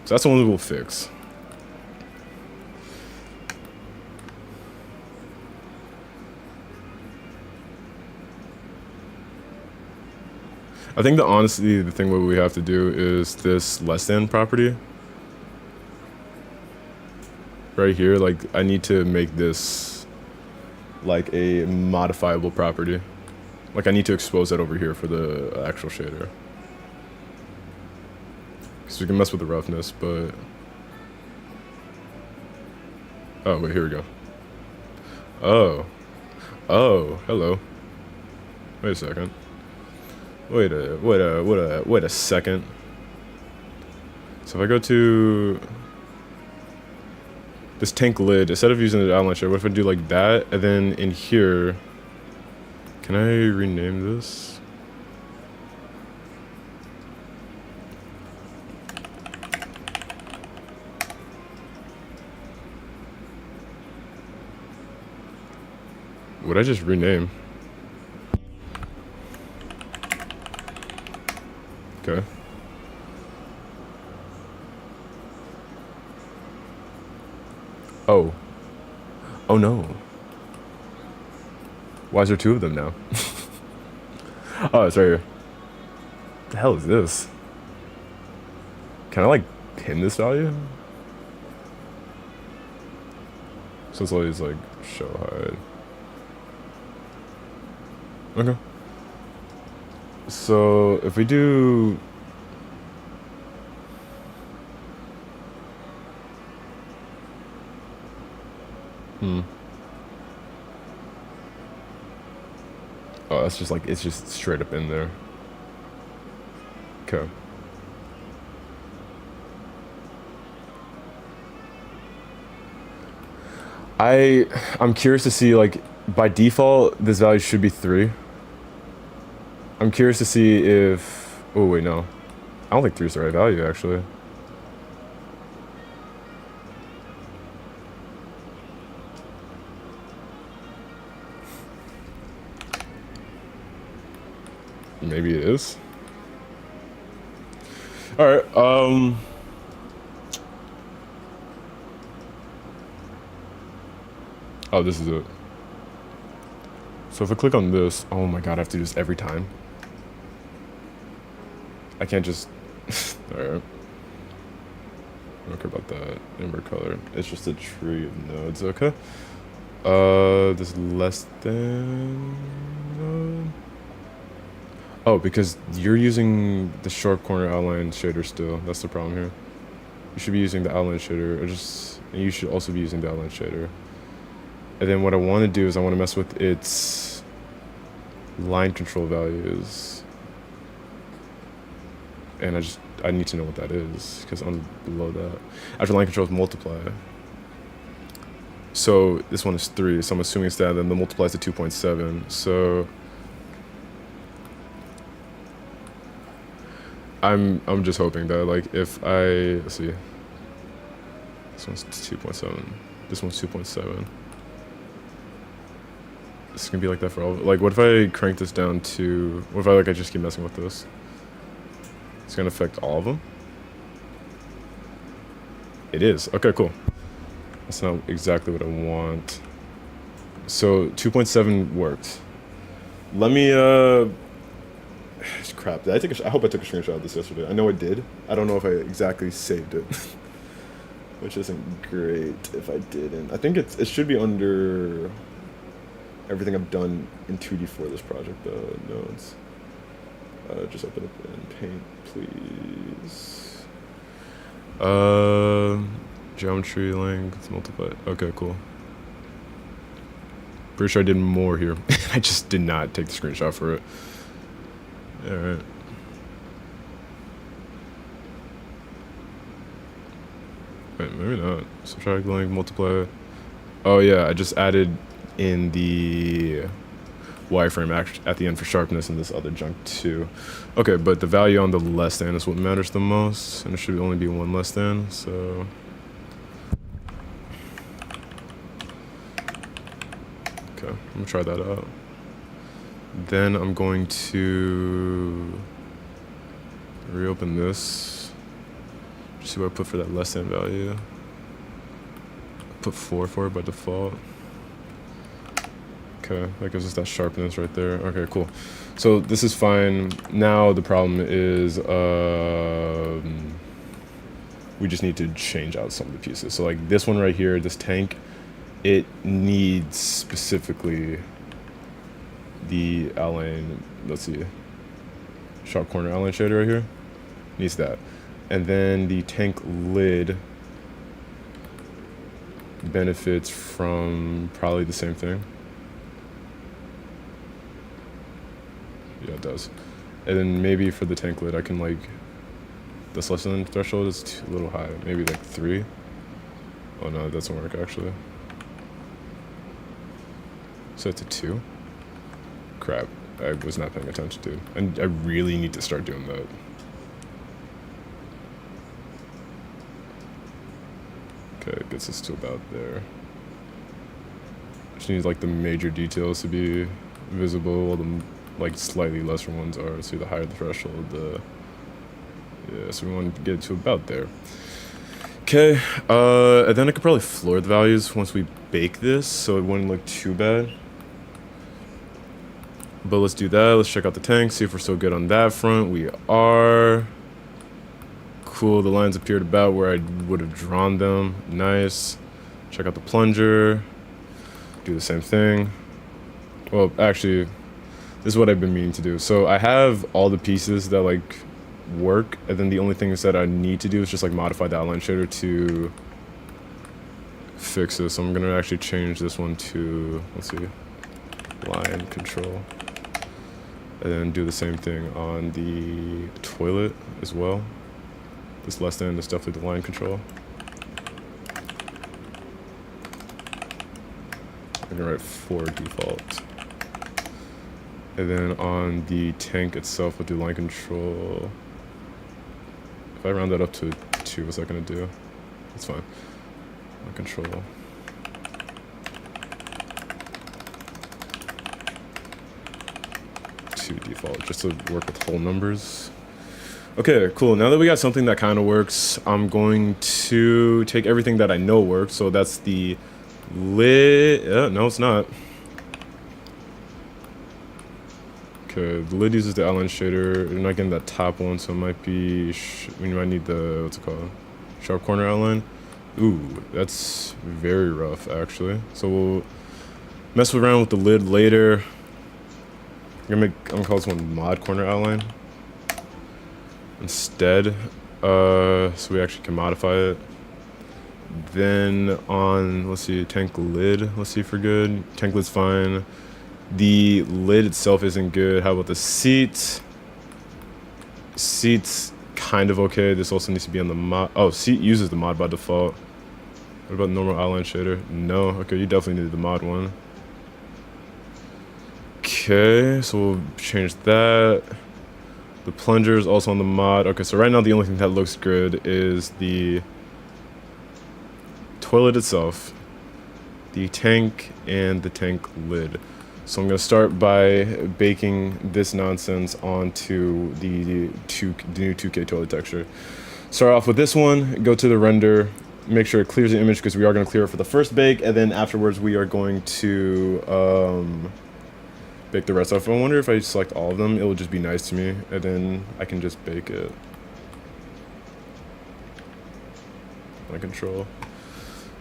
So that's the one that we'll fix. I think honestly, the thing what we have to do is this less than property. Right here, like, I need to make this like a modifiable property. Like, I need to expose that over here for the actual shader. Because we can mess with the roughness, but Oh, wait, here we go. Oh. Oh, hello. Wait a second. Wait a second. So if I go to this tank lid, instead of using the outline shader, what if I do like that, and then in here, can I rename this? Would I just rename? Okay. Oh. Oh no. Why is there two of them now? Oh, it's right here. What the hell is this? Can I like pin this value? So it's always like show hide. Okay. So if we do oh, that's just like it's just straight up in there. Okay. I'm curious to see, like, by default this value should be 3. I'm curious to see if, oh wait, no, I don't think 3 is the right value actually. Maybe it is. All right. Oh, this is it. So if I click on this, oh my god, I have to do this every time. I can't just. All right. I don't care about that amber color. It's just a tree of nodes. Okay. This less than. Oh, because you're using the sharp corner outline shader still. That's the problem here. You should be using the outline shader, and you should also be using the outline shader. And then what I want to do is I want to mess with its line control values. And I need to know what that is, because I'm below that. After line control is multiply. So this one is 3, so I'm assuming it's that, then the multiply is to 2.7. So I'm just hoping that, like, if I, let's see, this one's 2.7, this one's 2.7. It's gonna be like that for all. Like, what if I crank this down to? What if I just keep messing with this? It's gonna affect all of them. It is. Okay, cool. That's not exactly what I want. So 2.7 worked. Let me crap. Did I take I hope I took a screenshot of this yesterday. I know I did. I don't know if I exactly saved it. Which isn't great if I didn't. I think it should be under everything I've done in 2D for this project, nodes. Just open up in Paint, please. Geometry, length, multiply. Okay, cool. Pretty sure I did more here. I just did not take the screenshot for it. Alright. Wait, maybe not. Subtract, length, multiply. Oh yeah, I just added in the wireframe at the end for sharpness and this other junk too. Okay, but the value on the less than is what matters the most, and it should only be 1 less than, so. Okay, I'm gonna try that out. Then I'm going to reopen this. See what I put for that less than value. I put 4 for it by default. Okay, that gives us that sharpness right there. Okay, cool. So this is fine. Now the problem is we just need to change out some of the pieces. So like this one right here, this tank, it needs specifically the outline, let's see, sharp corner outline shader right here, needs that. And then the tank lid, benefits from probably the same thing. Yeah, it does. And then maybe for the tank lid, I can like, this less than threshold is a little high. Maybe like 3. Oh no, that doesn't work actually. So it's a 2? Crap, I was not paying attention to. And I really need to start doing that. Okay, it gets us to about there. Just need like the major details to be visible, while the like slightly lesser ones are. So the higher the threshold, yeah, so we want to get it to about there. Okay, and then I could probably floor the values once we bake this, so it wouldn't look too bad. But let's do that. Let's check out the tank, see if we're still good on that front. We are. Cool, the lines appeared about where I would have drawn them. Nice. Check out the plunger. Do the same thing. Well, actually, this is what I've been meaning to do. So I have all the pieces that like work, and then the only things that I need to do is just like modify the outline shader to fix this. So I'm gonna actually change this one to, let's see, line control, and then do the same thing on the toilet as well. This less than is definitely the line control. I'm gonna write 4 default. And then on the tank itself, we'll do line control. If I round that up to 2, what's that gonna do? That's fine. Line control. Default, just to work with whole numbers. Okay, cool. Now that we got something that kind of works, I'm going to take everything that I know works. So that's the lid. No, it's not. Okay, the lid uses the outline shader. You're not getting that top one, so it might be. We might need the, what's it called? Sharp corner outline. Ooh, that's very rough actually. So we'll mess around with the lid later. I'm gonna call this one mod corner outline instead, so we actually can modify it. Then on, let's see, tank lid, let's see if we're good. Tank lid's fine. The lid itself isn't good. How about the seat? Seat's kind of okay. This also needs to be on the mod. Oh, seat uses the mod by default. What about normal outline shader? No. Okay, you definitely need the mod one. Okay, so we'll change that. The plunger is also on the mod. Okay, so right now the only thing that looks good is the toilet itself, the tank, and the tank lid. So I'm going to start by baking this nonsense onto the new 2K toilet texture. Start off with this one, go to the render, make sure it clears the image because we are going to clear it for the first bake, and then afterwards we are going to bake the rest off. I wonder if I select all of them, it will just be nice to me, and then I can just bake it. My control.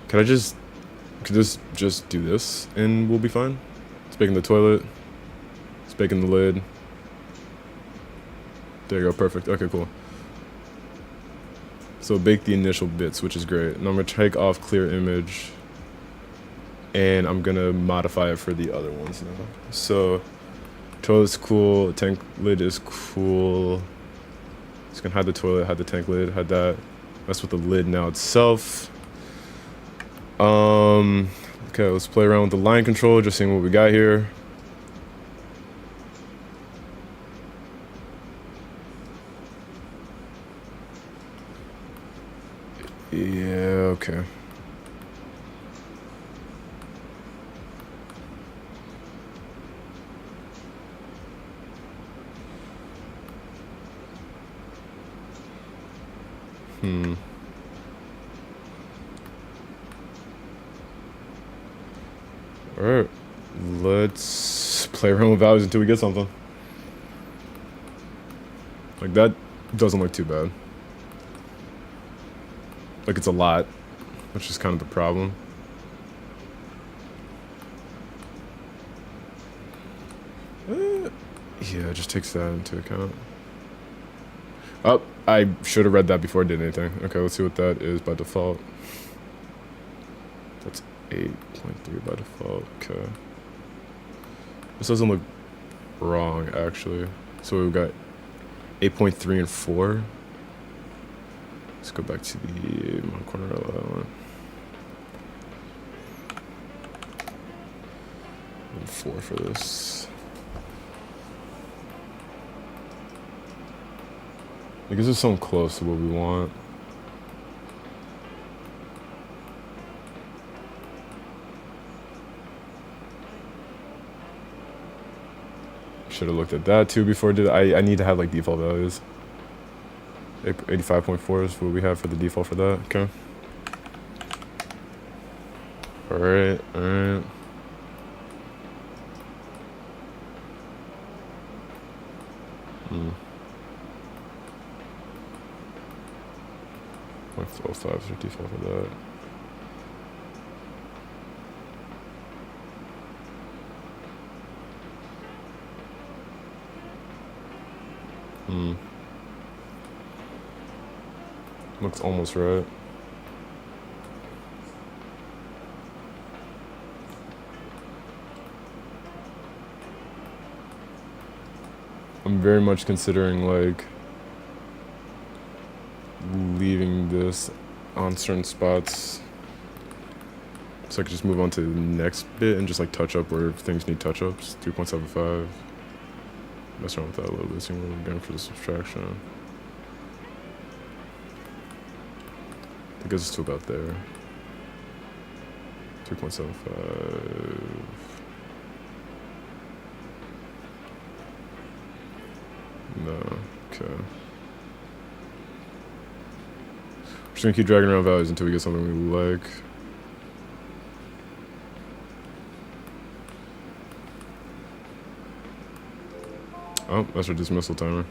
Could this just do this and we'll be fine? It's baking the toilet. It's baking the lid. There you go, perfect. Okay, cool. So bake the initial bits, which is great. And I'm gonna take off clear image, and I'm gonna modify it for the other ones now. So toilet's cool, tank lid is cool. Just gonna hide the toilet, hide the tank lid, hide that. Mess with the lid now itself. Okay, let's play around with the line control, just seeing what we got here. Yeah, okay. Alright, let's play around with values until we get something. Like, that doesn't look too bad. Like, it's a lot, which is kind of the problem. Yeah, it just takes that into account. Oh, I should have read that before I did anything. Okay, let's see what that is by default. That's 8.3 by default. Okay. This doesn't look wrong, actually. So we've got 8.3 and 4. Let's go back to the corner of that one. And 4 for this. I guess it's something close to what we want. Should have looked at that too before I did it. I need to have like default values. 85.4 is what we have for the default for that. Okay. Alright, alright. Hmm. 0.05 is your default for that. Hmm. Looks almost right. I'm very much considering like leaving this on certain spots so I could just move on to the next bit and just like touch up where things need touch ups. 3.75. Mess around with that a little bit, see what we're getting for the subtraction. I think it's to about there. 3.75. No, okay. We're just gonna keep dragging around values until we get something we like. Oh, that's our dismissal timer.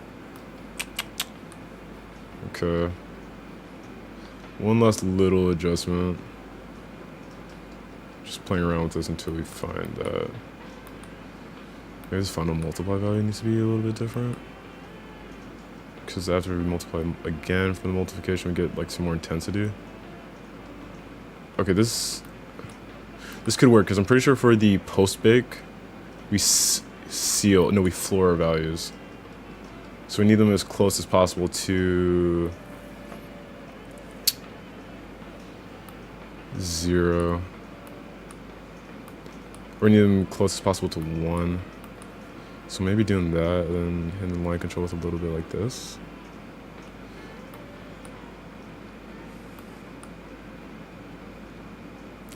Okay. One last little adjustment. Just playing around with this until we find that. Maybe this final multiply value needs to be a little bit different. Because after we multiply again for the multiplication, we get like some more intensity. Okay, this could work because I'm pretty sure for the post bake, we we floor our values. So we need them as close as possible to 0. We need them close as possible to 1. So maybe doing that and then hitting the line control with a little bit like this.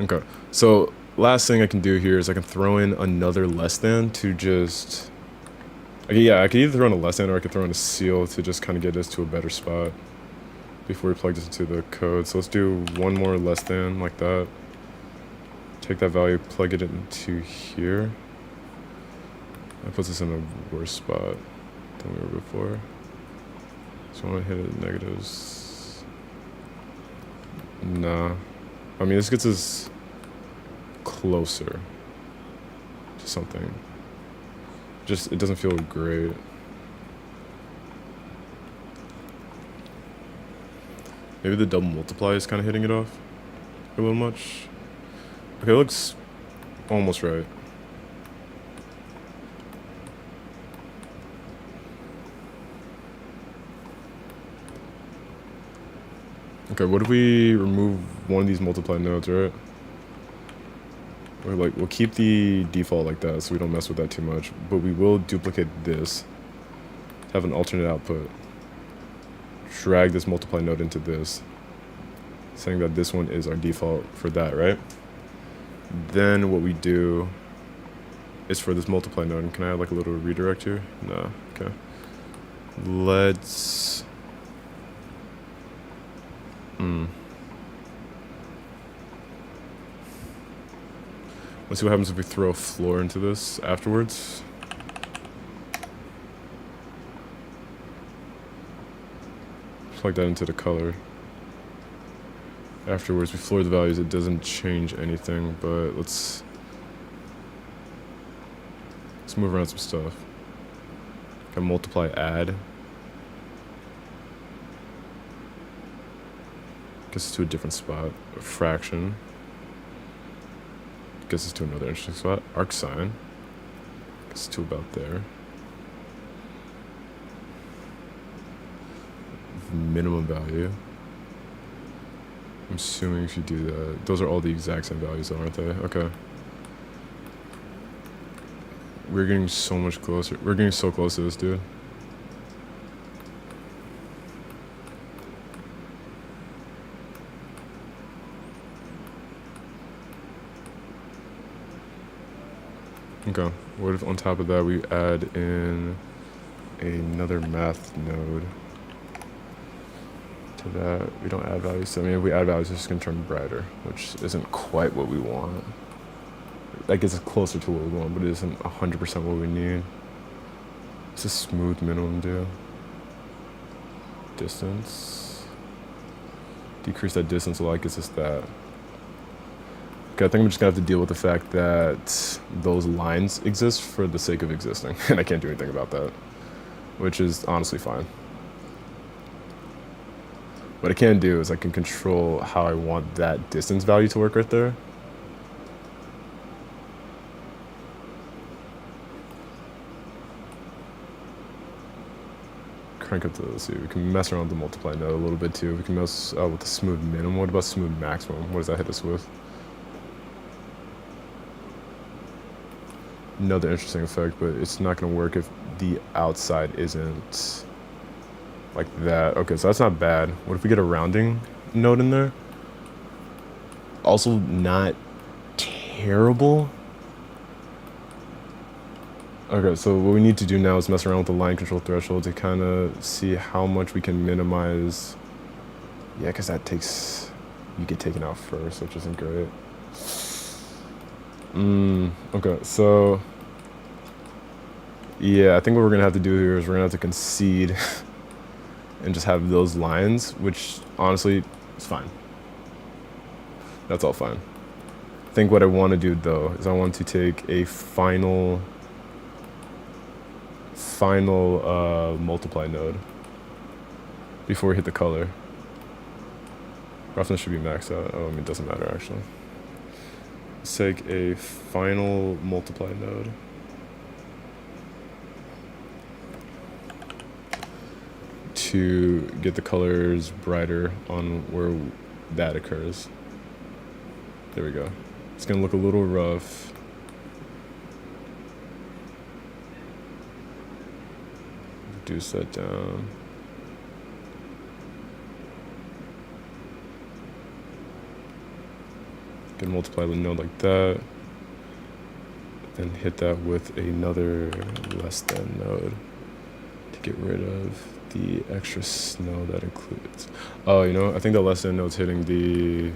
Okay, so last thing I can do here is I can throw in another less than to just... Okay, yeah, I could either throw in a less than or I could throw in a seal to just kind of get us to a better spot before we plug this into the code. So let's do one more less than like that. Take that value, plug it into here. That puts us in a worse spot than we were before. So I want to hit it negatives. Nah. I mean, this gets us closer to something. Just, it doesn't feel great. Maybe the double multiply is kind of hitting it off a little much. Okay, it looks almost right. Okay, what if we remove one of these multiply nodes, right? Or like, we'll keep the default like that so we don't mess with that too much, but we will duplicate this, have an alternate output, drag this multiply node into this, saying that this one is our default for that, right? Then what we do is for this multiply node, and can I have like a little redirect here? No, okay. Let's... Let's see what happens if we throw a floor into this afterwards. Plug that into the color. Afterwards, we floor the values. It doesn't change anything, but let's move around some stuff. Can multiply, add. Gets to a different spot. A fraction. gets us to another interesting spot. Arc sign. Gets us to about there. Minimum value. I'm assuming if you do that, those are all the exact same values, though, aren't they? Okay. We're getting so much closer. We're getting so close to this, dude. Okay. What if on top of that we add in another math node to that? We don't add values. So I mean, if we add values, it's just gonna turn brighter, which isn't quite what we want. That gets us closer to what we want, but it isn't 100% what we need. It's a smooth minimum do. Distance. Decrease that distance a lot, gets us that. Okay, I think I'm just gonna have to deal with the fact that those lines exist for the sake of existing, and I can't do anything about that, which is honestly fine. What I can do is I can control how I want that distance value to work right there. Crank up to, let's see, we can mess around with the multiply node a little bit too. We can mess with the smooth minimum. What about smooth maximum? What does that hit us with? Another interesting effect, but it's not going to work if the outside isn't like that. Okay, so that's not bad. What if we get a rounding node in there? Also not terrible. Okay, so what we need to do now is mess around with the line control threshold to kind of see how much we can minimize. Yeah, because that takes, you get taken out first, which isn't great. Okay, so yeah, I think what we're gonna have to do here is we're gonna have to concede and just have those lines, which honestly is fine. That's all fine. I think what I want to do though is I want to take a final multiply node before we hit the color. Roughness should be maxed out. Oh, I mean, it doesn't matter actually. Let's take a final multiply node. To get the colors brighter on where that occurs. There we go. It's gonna look a little rough. Reduce that down. Can multiply the node like that. Then hit that with another less than node to get rid of the extra snow that includes. Oh, you know, I think the less than node's hitting the.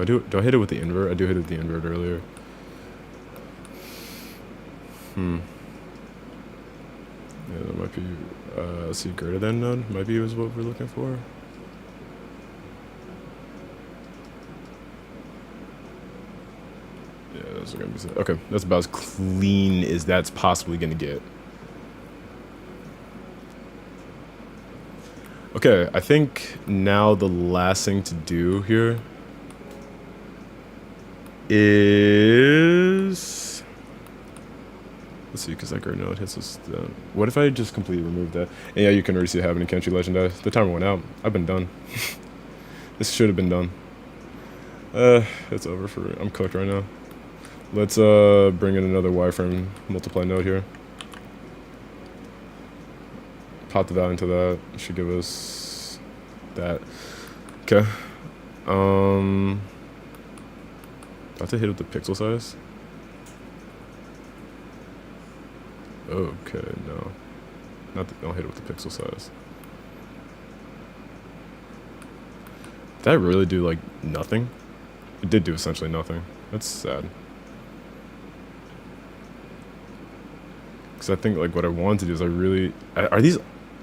Do I hit it with the invert? I do hit it with the invert earlier. Yeah, that might be. Let's see, greater than node might be is what we're looking for. Yeah, those are gonna be okay. That's about as clean as that's possibly gonna get. Okay, I think now the last thing to do here is, let's see, because that great node hits us down. What if I just completely remove that? And yeah, you can already see it happening, can't you, Legend? The timer went out. I've been done. This should have been done. It's over for, I'm cooked right now. Let's bring in another wireframe multiply node here. Pop the value into that. It should give us that. Okay. Do I have to hit it with the pixel size? Okay, no. Don't hit it with the pixel size. Did that really do like nothing? It did do essentially nothing. That's sad. Because I think like what I want to do is are these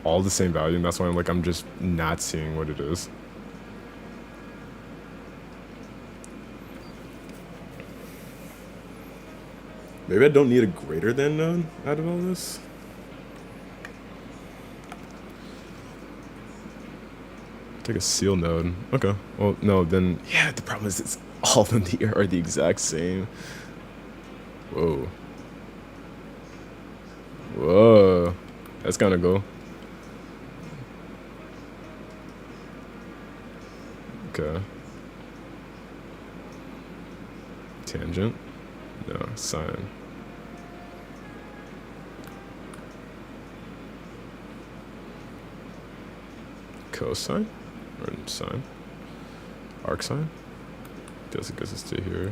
all the same value? And that's why I'm just not seeing what it is. Maybe I don't need a greater than node out of all this. Take a seal node. Okay. Well, no, then yeah. The problem is all of them are the exact same. Whoa. Whoa. That's kind of cool. Okay. Tangent? No, sine. Cosine? Or sine? Arc sine? Guess it goes to here.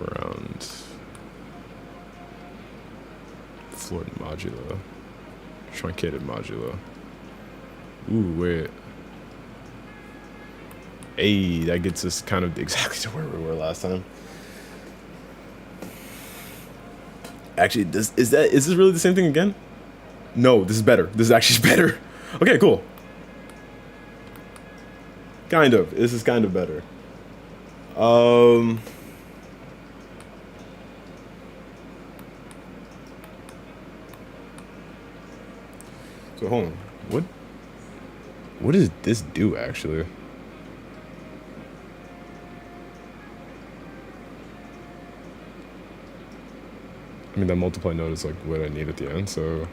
Around floor modulo. Truncated modulo. Ooh, wait. Hey, that gets us kind of exactly to where we were last time. Actually, is this really the same thing again? No, this is better. This is actually better. Okay, cool. Kind of. This is kind of better. So hold on. What does this do actually? I mean, that multiply node is like what I need at the end, so...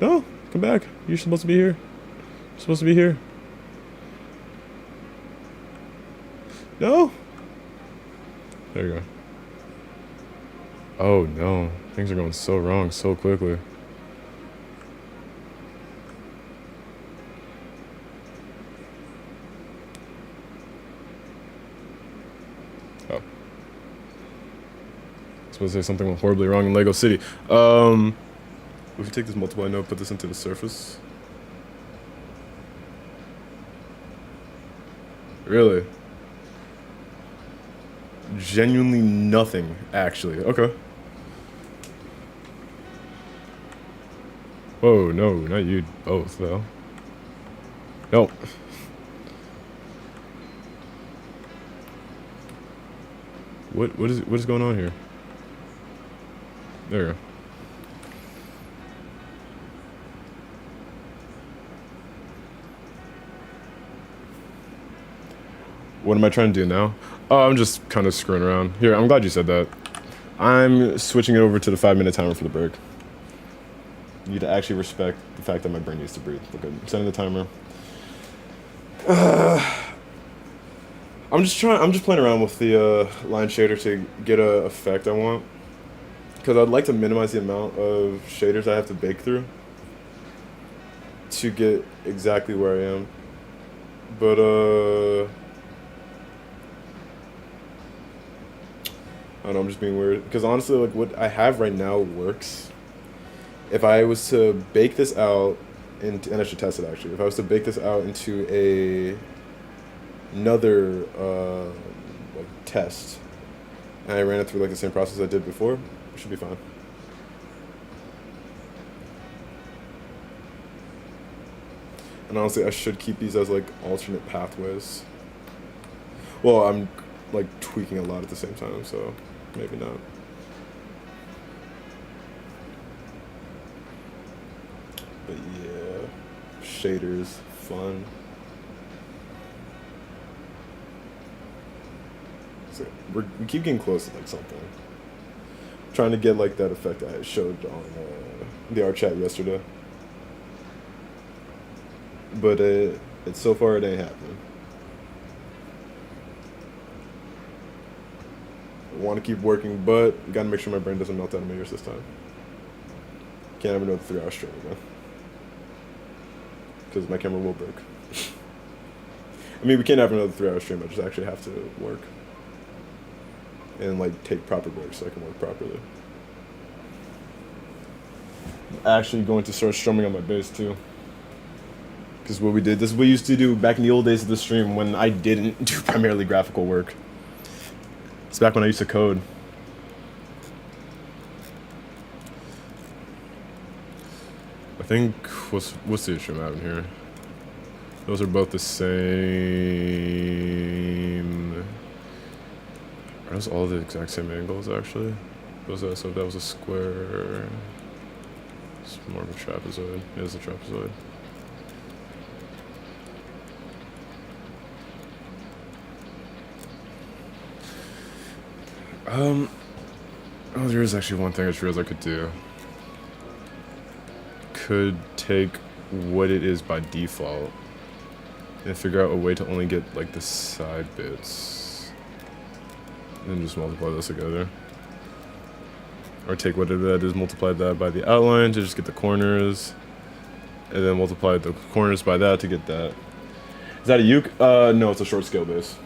No, come back. You're supposed to be here. You're supposed to be here. No? There you go. Oh no, things are going so wrong so quickly. Oh. Supposed to say something went horribly wrong in Lego City. If we take this multiply node, put this into the surface. Really? Genuinely nothing, actually. Okay. Whoa, no, not you both, though. No. What is going on here? There we go. What am I trying to do now? Oh, I'm just kind of screwing around. Here, I'm glad you said that. I'm switching it over to the 5-minute timer for the break. You need to actually respect the fact that my brain needs to breathe. Look good. Setting the timer. I'm just playing around with the line shader to get a effect I want. Because I'd like to minimize the amount of shaders I have to bake through to get exactly where I am. But I don't know, I'm just being weird. Because honestly, like, what I have right now works. If I was to bake this out, and I should test it actually. If I was to bake this out into another like test, and I ran it through like the same process I did before, it should be fine. And honestly, I should keep these as like alternate pathways. Well, I'm like tweaking a lot at the same time, so maybe not. But yeah, shaders, fun. So we keep getting close to like something. I'm trying to get like that effect I showed on the art chat yesterday. But it's so far it ain't happening. I want to keep working, but gotta make sure my brain doesn't melt out of my ears this time. Can't have another 3-hour stream again. Because my camera will break. I mean, we can't have another 3-hour stream. I just actually have to work. And, like, take proper breaks so I can work properly. I'm actually going to start strumming on my bass, too. Because what we did, this is what we used to do back in the old days of the stream when I didn't do primarily graphical work. It's back when I used to code. I think, what's the issue I'm having here? Those are both the same. Are those all the exact same angles, actually? So if that was a square, it's more of a trapezoid. It is a trapezoid. Oh, there is actually one thing I just realized I could do. Could take what it is by default and figure out a way to only get like the side bits, and then just multiply those together. Or take whatever that is, multiply that by the outline to just get the corners, and then multiply the corners by that to get that. Is that a uke? No, it's a short scale base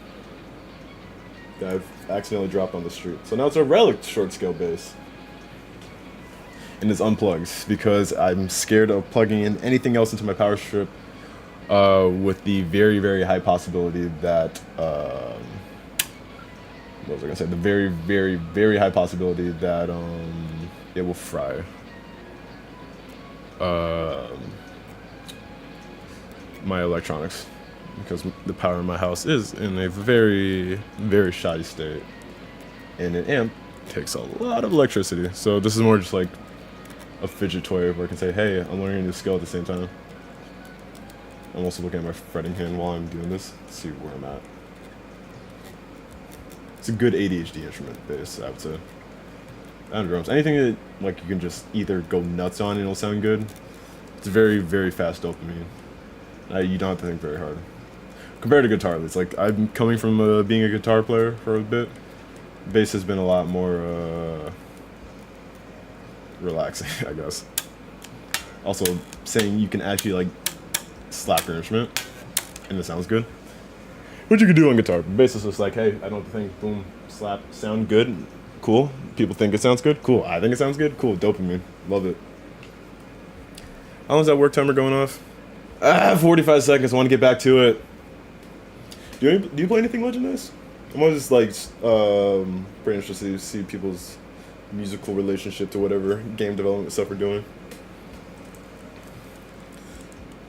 that I've accidentally dropped on the street. So now it's a relic short scale base. And it's unplugged because I'm scared of plugging in anything else into my power strip with the very, very high possibility that, what was I gonna say? The very, very, very high possibility that it will fry. My electronics, because the power in my house is in a very, very shoddy state, and an amp takes a lot of electricity. So this is more just like a fidget toy where I can say, hey, I'm learning a new skill at the same time. I'm also looking at my fretting hand while I'm doing this to see where I'm at. It's a good ADHD instrument bass, I would say. And drums. Anything that like you can just either go nuts on and it'll sound good. It's very, very fast dopamine. You don't have to think very hard. Compared to guitar, it's like I'm coming from being a guitar player for a bit. Bass has been a lot more relaxing, I guess. Also, saying you can actually like slap your instrument and it sounds good, which you can do on guitar. Bass is just like, hey, I don't have to think, boom, slap, sound good, cool. People think it sounds good, cool. I think it sounds good, cool. Dopamine, love it. How long's that work timer going off? 45 seconds. I want to get back to it. Do you play anything legendized? I'm always just like pretty interested to see people's musical relationship to whatever game development stuff we're doing.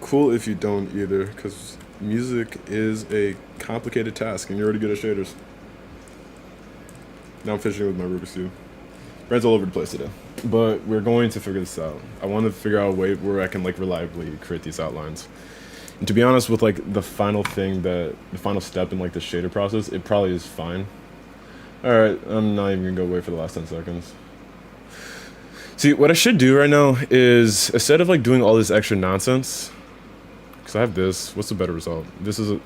Cool if you don't either, because music is a complicated task and you're already good at shaders. Now I'm fishing with my Rubik's Cube. Brand's all over the place today. But we're going to figure this out. I want to figure out a way where I can like reliably create these outlines. And to be honest, with like the final step in like the shader process, it probably is fine. Alright, I'm not even gonna go wait for the last 10 seconds. See, what I should do right now is, instead of like doing all this extra nonsense, because I have this, what's the better result? This is a...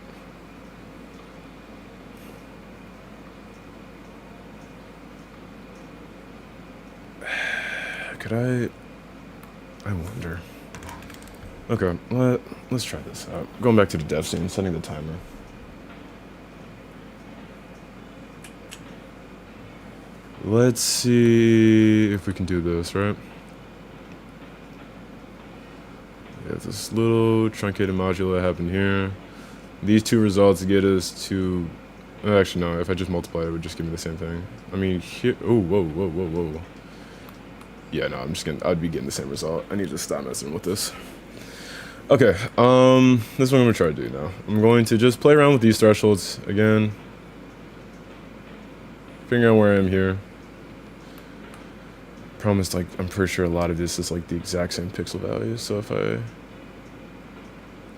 Could I wonder. Okay, let's try this out. Going back to the dev scene, setting the timer. Let's see if we can do this, right? We have this little truncated module that happened here. These two results get us to... Actually, no, if I just multiply it would just give me the same thing. I mean, here... Oh, whoa. Yeah, no, I'd be getting the same result. I need to stop messing with this. Okay, this is what I'm gonna try to do now. I'm going to just play around with these thresholds again. Figure out where I am here. Problem is, like, I'm pretty sure a lot of this is like the exact same pixel values, so if I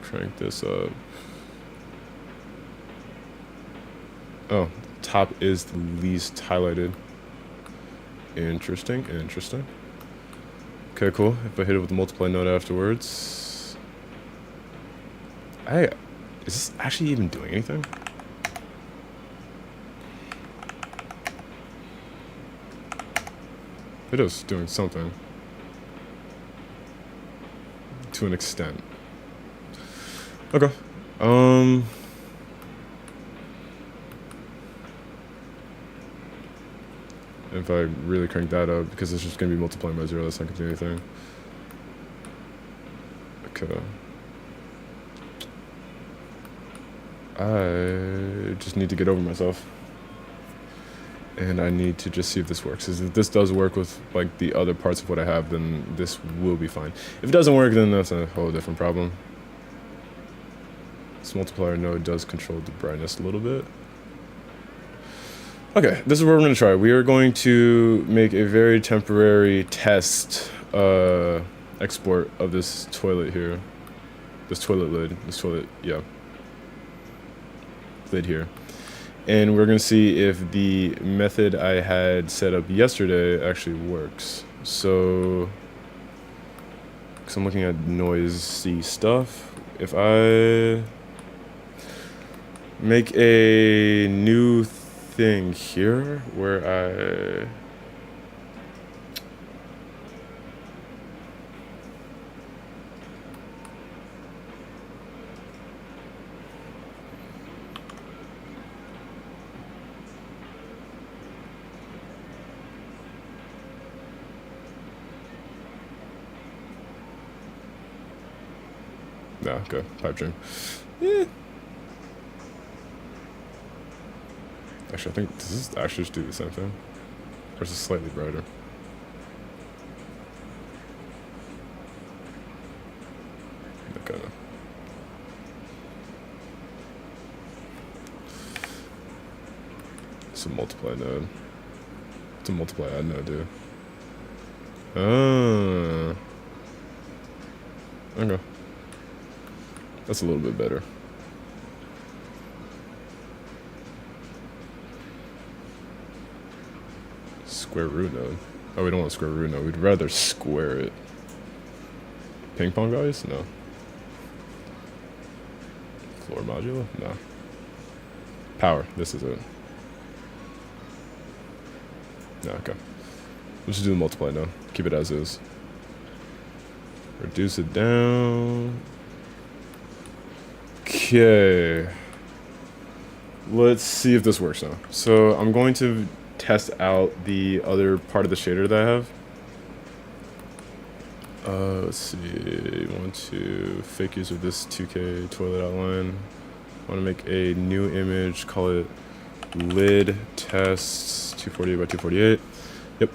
crank this up... Oh, top is the least highlighted. Interesting. Okay, cool. If I hit it with the multiply node afterwards... Is this actually even doing anything? It is doing something. To an extent. Okay. If I really crank that up, because it's just going to be multiplying by 0, that's not going to do anything. Okay. I just need to get over myself. And I need to just see if this works. If this does work with like the other parts of what I have, then this will be fine. If it doesn't work, then that's a whole different problem. This multiplier node does control the brightness a little bit. Okay, this is what we're going to try. We are going to make a very temporary test export of this toilet here. This toilet lid. This toilet, yeah. Lid here. And we're gonna see if the method I had set up yesterday actually works. So, because I'm looking at noisy stuff, if I make a new thing here where I no, okay, pipe dream. Yeah. Actually, I think does this actually just do the same thing? Or is it slightly brighter? Okay. No. It's a multiply node. It's a multiply add node, dude. Okay. That's a little bit better. Square root node. Oh, we don't want square root node. We'd rather square it. Ping pong values? No. Floor module? No. Power. This is it. No, okay. Let's just do the multiply now. Keep it as is. Reduce it down. Okay. Let's see if this works now. So I'm going to test out the other part of the shader that I have. Let's see. Want to fake use of this 2K toilet outline. I want to make a new image. Call it lid test 248 by 248. Yep.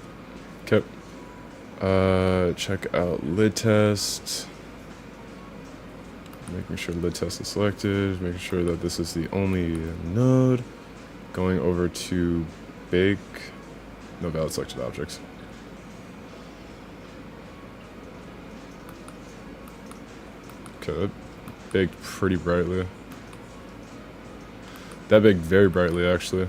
Okay. Check out lid test. Making sure lid test is selected. Making sure that this is the only node. Going over to bake. No valid selected objects. Okay, that baked pretty brightly. That baked very brightly, actually.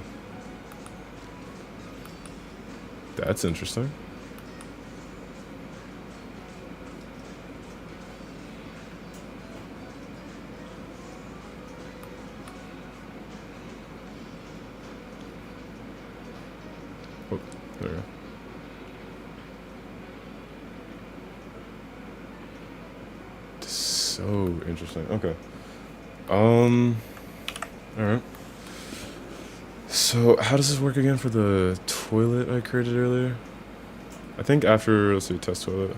That's interesting. Oh, there we go. So interesting. Okay. Alright. So, how does this work again for the toilet I created earlier? I think after, let's see, test toilet.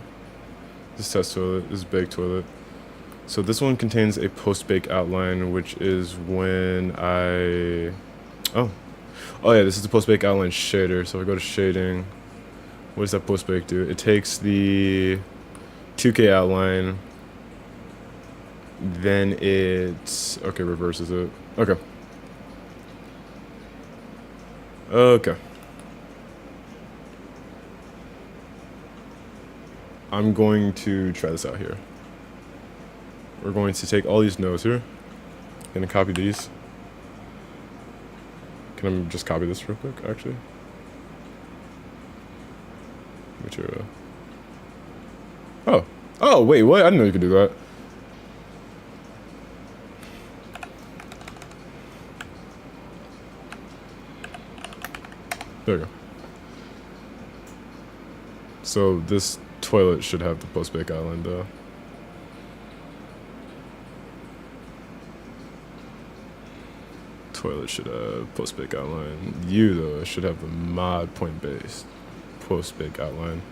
This test toilet, this bake toilet. So this one contains a post-bake outline, which is when I... Oh yeah, this is the post-bake outline shader. So if I go to shading, what does that post-bake do? It takes the 2K outline, then it... Okay, reverses it. Okay. Okay. I'm going to try this out here. We're going to take all these nodes here. Gonna copy these. Can I just copy this real quick, actually? Material. Oh, wait, what? I didn't know you could do that. There we go. So this toilet should have the post-bake outline though. Toilet should have post-bake outline. You though should have the mod point-based post-bake outline.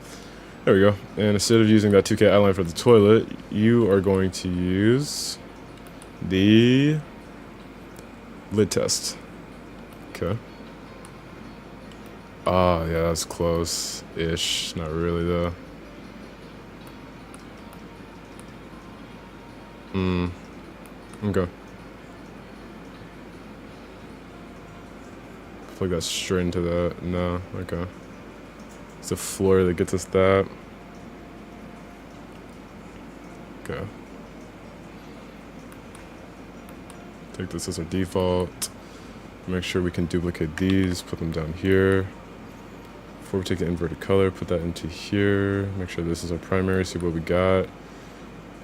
There we go. And instead of using that 2K outline for the toilet, you are going to use the lid test. Okay. Ah, yeah, that's close-ish. Not really, though. Okay. I feel like that's straight into that. No, okay. It's the floor that gets us that. Okay. Take this as our default. Make sure we can duplicate these, put them down here. Before we take the inverted color, put that into here. Make sure this is our primary, see what we got.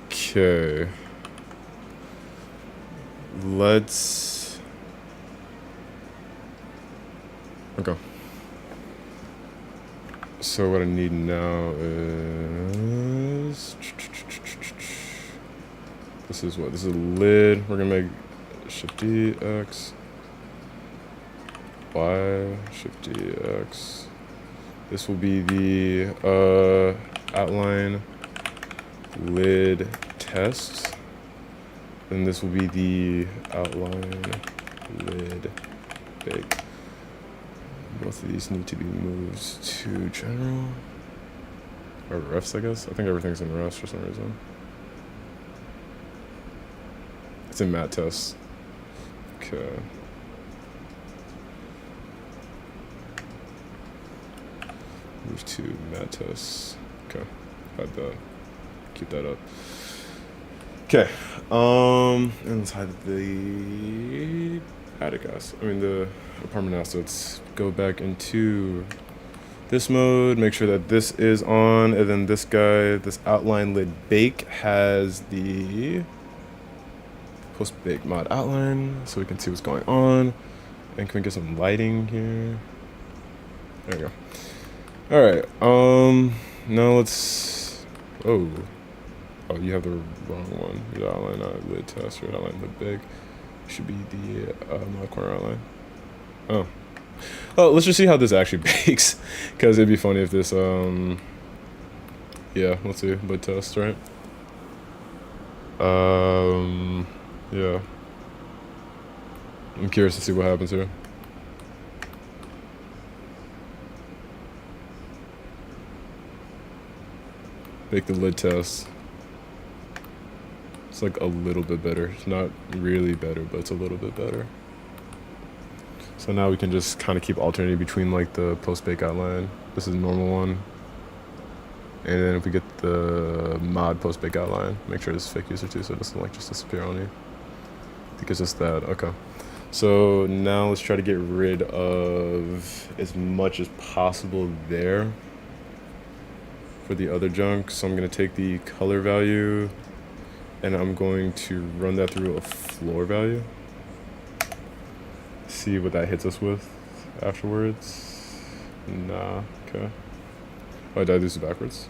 Okay. Let's... Okay. So what I need now is... This is what? This is a lid. We're gonna make Shift D, X, Y, Shift D, X. This will be the outline lid test. And this will be the outline lid bake. Both of these need to be moved to general. Or refs, I guess. I think everything's in refs for some reason. It's in matte test. Okay. Move to matte test. Okay. Had that. Keep that up. Okay. And let's hide the attic assets. I mean the apartment assets. Go back into this mode. Make sure that this is on, and then this guy, this outline lid bake, has the post bake mod outline, so we can see what's going on. And can we get some lighting here? There we go. All right. Now let's. Oh, you have the wrong one. Your outline lid test. Your outline lid bake should be the mod corner outline. Oh, let's just see how this actually bakes, because it'd be funny if this yeah, let's see, lid test, right? Yeah, I'm curious to see what happens here. Bake the lid test. It's like a little bit better. It's not really better, but it's a little bit better. So now we can just kind of keep alternating between like the post-bake outline. This is the normal one. And then if we get the mod post-bake outline, make sure it's fake user too, so it doesn't like just disappear on you. I think it's just that. Okay. So now let's try to get rid of as much as possible there for the other junk. So I'm going to take the color value and I'm going to run that through a floor value. See what that hits us with afterwards. Nah, okay. Oh, did I do this backwards?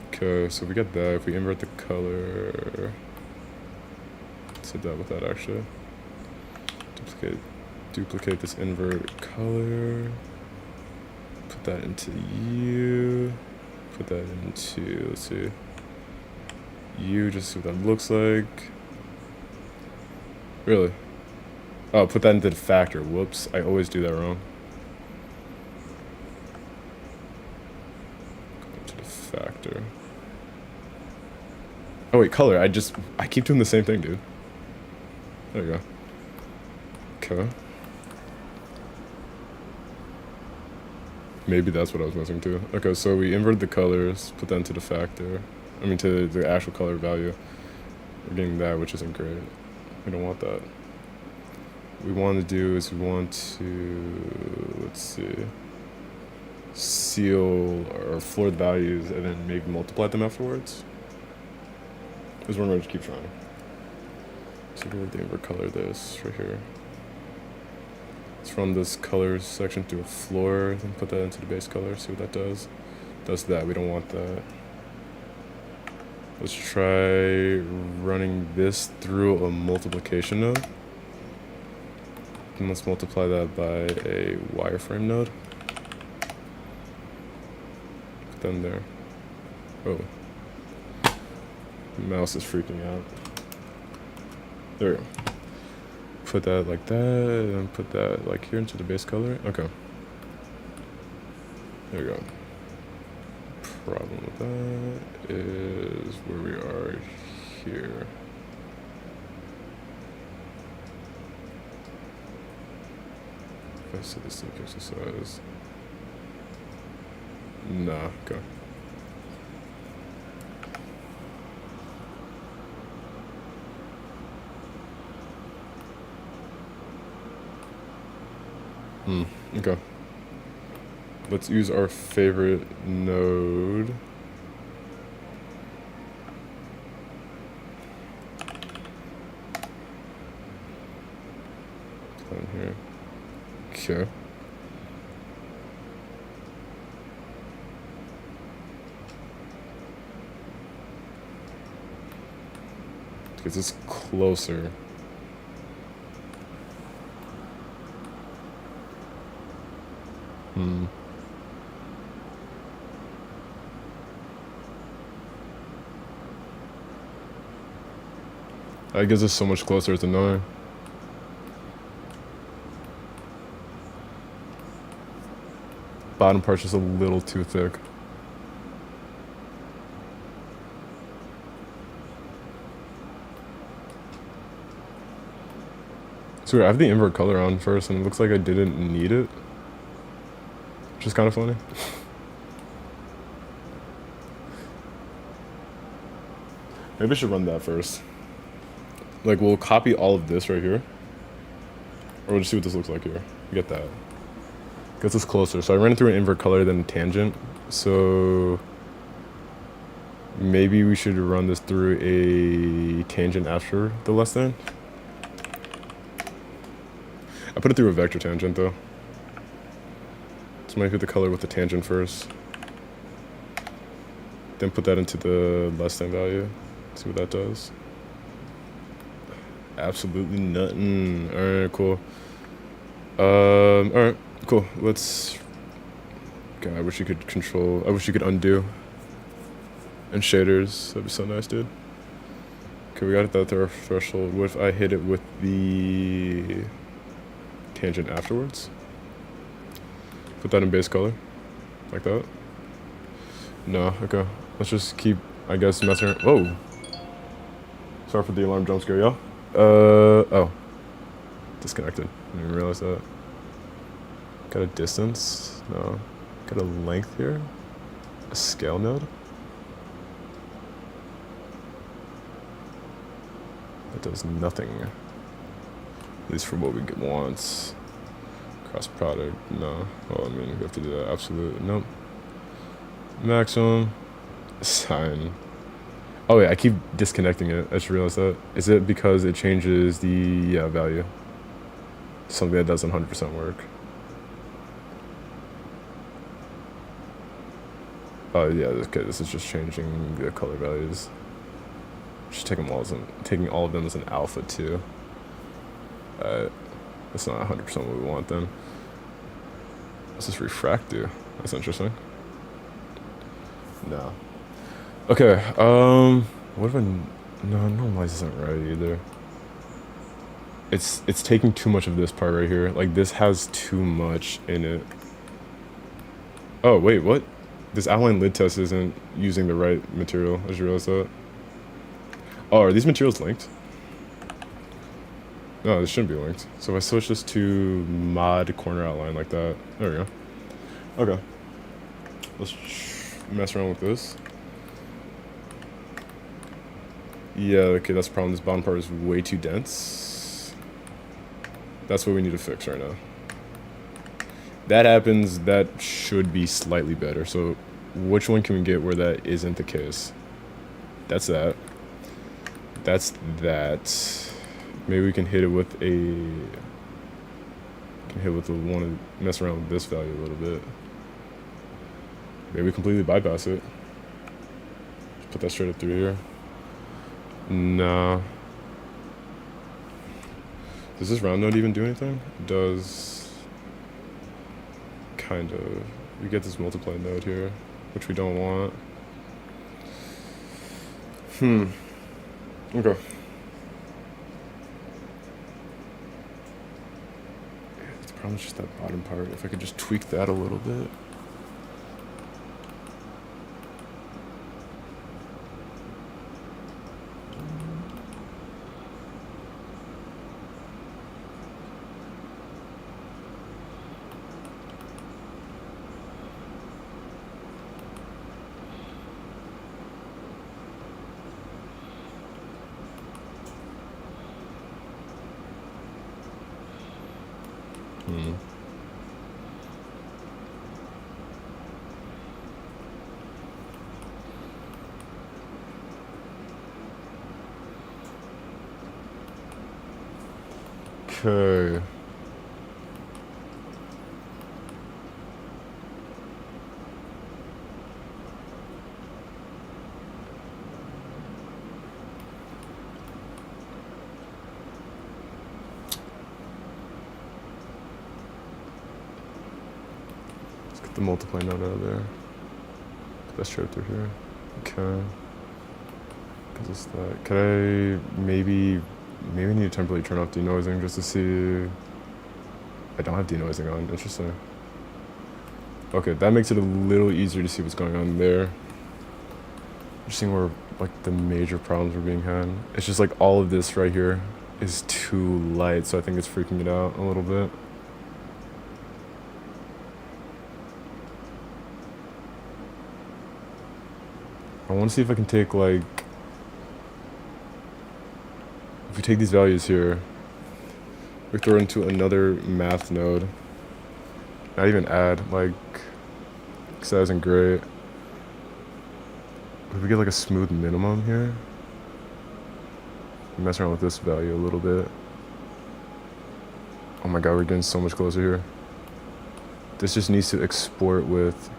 Okay, so we got that. If we invert the color, let's hit that with that actually. Duplicate this invert color. Put that into U. Put that into, let's see, U, just see what that looks like. Really? Oh, put that into the factor. Whoops, I always do that wrong. Go into the factor. Oh wait, color. I keep doing the same thing, dude. There you go. Okay. Maybe that's what I was missing too. Okay, so we inverted the colors, put that into the factor. I mean, to the actual color value. We're getting that, which isn't great. We don't want that. What we want to do is we want to, let's see, seal or floor the values and then maybe multiply them afterwards. Because we're going to keep trying. So we're going to invert color this right here. It's from this colors section to a floor, then put that into the base color, see what that does. Does that, we don't want that. Let's try running this through a multiplication node. And let's multiply that by a wireframe node. Put them there. Oh. Mouse is freaking out. There we go. Put that like that, and put that like here into the base color. Okay. There we go. Problem with that is where we are here. If I set this to pixel size. Nah, okay. Okay. Let's use our favorite node. Down here. Okay. Gets this closer. That gets us so much closer, it's annoying. Bottom part's just a little too thick. So I have the invert color on first, and it looks like I didn't need it. Which is kind of funny. Maybe I should run that first. Like, we'll copy all of this right here. Or we'll just see what this looks like here. Get that. Gets us closer. So I ran it through an invert color, then a tangent. So maybe we should run this through a tangent after the less than. I put it through a vector tangent though. So maybe hit the color with the tangent first. Then put that into the less than value. See what that does. Absolutely nothing. Alright, cool. Alright, cool. Let's. God, I wish you could control. I wish you could undo. And shaders. That'd be so nice, dude. Okay, we got that through our threshold. What if I hit it with the tangent afterwards? Put that in base color. Like that. No, okay. Let's just keep, I guess, messing around. Whoa. Sorry for the alarm jump scare, y'all. Oh. Disconnected. I didn't even realize that. Got a distance? No. Got a length here? A scale node? That does nothing. At least for what we want. Cross product, no. Oh, I mean, we have to do that. Absolute, nope. Maximum. Sign. Oh yeah, I keep disconnecting it. I just realized that. Is it because it changes the value? Something that doesn't 100% work. Oh yeah, okay, this is just changing the color values. Just taking all of them as an alpha too. That's not 100% what we want then. What's this refract do? That's interesting. No. Okay, what if I... No, normalize isn't right either. It's taking too much of this part right here. Like, this has too much in it. Oh, wait, what? This outline lid test isn't using the right material. I just realized that. Oh, are these materials linked? No, this shouldn't be linked. So if I switch this to mod corner outline like that. There we go. Okay. Let's mess around with this. Yeah, okay, that's the problem. This bottom part is way too dense. That's what we need to fix right now. That happens, that should be slightly better. So which one can we get where that isn't the case? That's that. That's that. Maybe we can hit it with a... Can hit with the one and mess around with this value a little bit. Maybe completely bypass it. Just put that straight up through here. Nah. Does this round node even do anything? It does. Kind of. We get this multiply node here, which we don't want. Okay. The problem is just that bottom part. If I could just tweak that a little bit. Okay. Let's get the multiply node out of there. Put that straight through here. Okay. Cause it's that. Could I maybe I need to temporarily turn off denoising just to see. I don't have denoising on. Interesting. Okay, that makes it a little easier to see what's going on there. Just seeing where like the major problems are being had. It's just like all of this right here is too light, so I think it's freaking it out a little bit. I want to see if I can take like, if we take these values here, we throw into another math node. Not even add, like, because that isn't great. If we get like a smooth minimum here, mess around with this value a little bit. Oh my god, we're getting so much closer here. This just needs to export with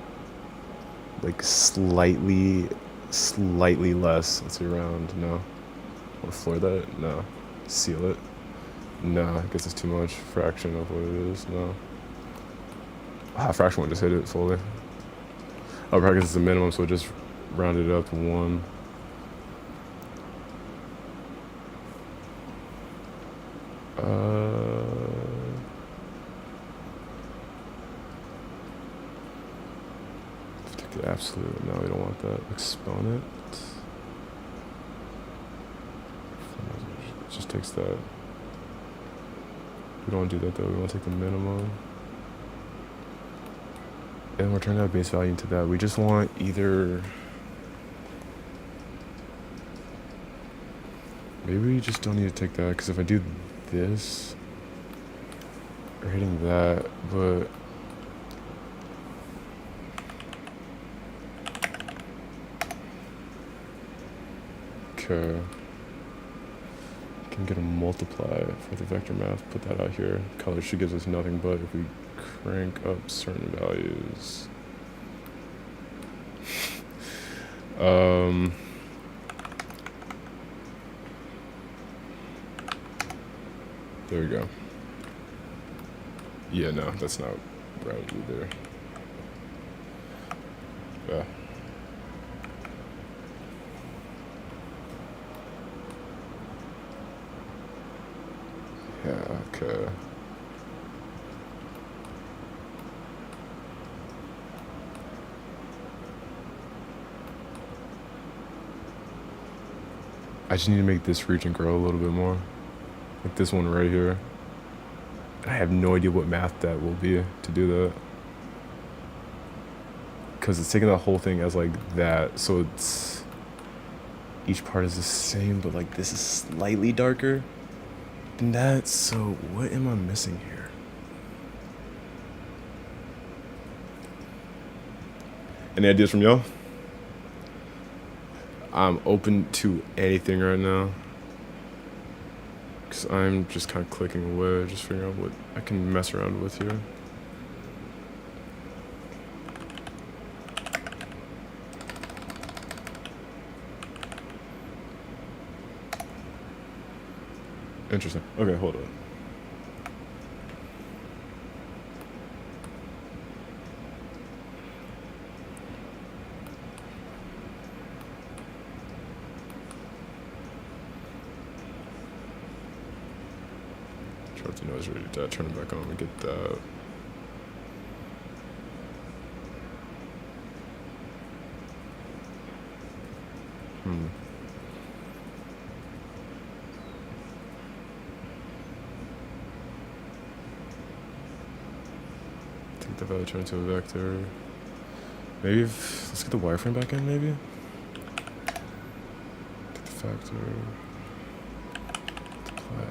like slightly less. Let's see, around, no. Want to floor that? No. Seal it? No, I guess it's too much. Fraction of what it is, no. Ah, fraction one just hit it fully. Oh, probably because it's a minimum, so it just rounded it up to 1. Take the absolute. No, we don't want that. Exponent. It just takes that. We don't want to do that though. We want to take the minimum. And we're turning that base value into that. We just want either. Maybe we just don't need to take that, because if I do this, we're hitting that, but okay. Can get a multiply for the vector math, put that out here. Color should give us nothing, but if we crank up certain values. There we go. Yeah, no, that's not right either. Yeah. Yeah, okay. I just need to make this region grow a little bit more. Like this one right here. I have no idea what math that will be to do that. Because it's taking the whole thing as like that, so it's... Each part is the same, but like this is slightly darker than that, so what am I missing here? Any ideas from y'all? I'm open to anything right now. Because I'm just kind of clicking away, just figuring out what I can mess around with here. Interesting. Okay, hold on. Charts noise ready to turn it back on and get that. Take the value, turn it to a vector. Maybe let's get the wireframe back in, maybe? Get the factor. Multiply.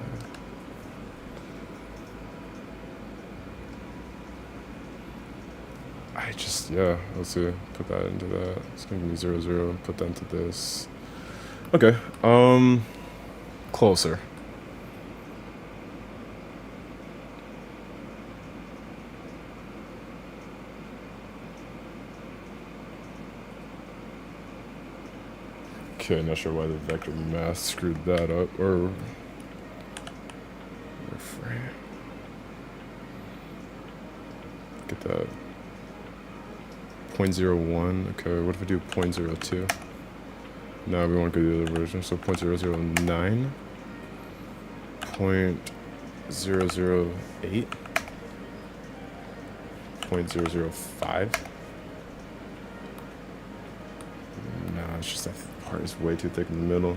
Yeah, let's see. Put that into that. It's gonna give me 0, 0. Put that into this. Okay. Closer. Okay, not sure why the vector math screwed that up, or frame. Get that. 0.01. Okay, what if I do 0.02? No, we won't go the other version. So 0.009, 0.008, 0.005. Nah, it's just that part is way too thick in the middle.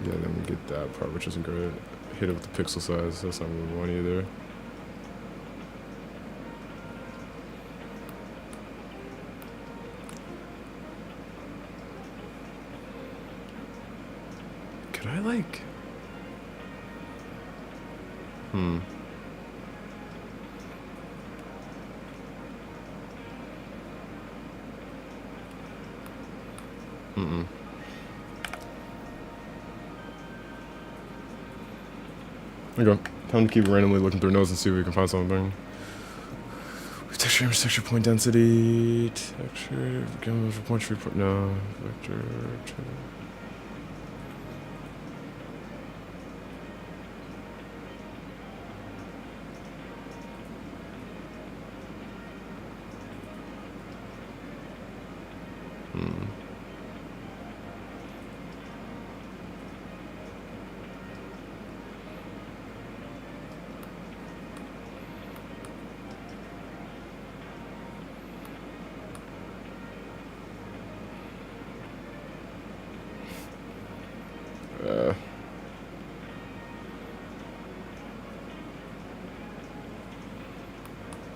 Yeah, then we get that part, which isn't great. Hit it with the pixel size. That's not what we want either. Could I like... Okay, time to keep randomly looking through nodes and see if we can find something. Texture, image texture, point density, texture, point tree, no, vector,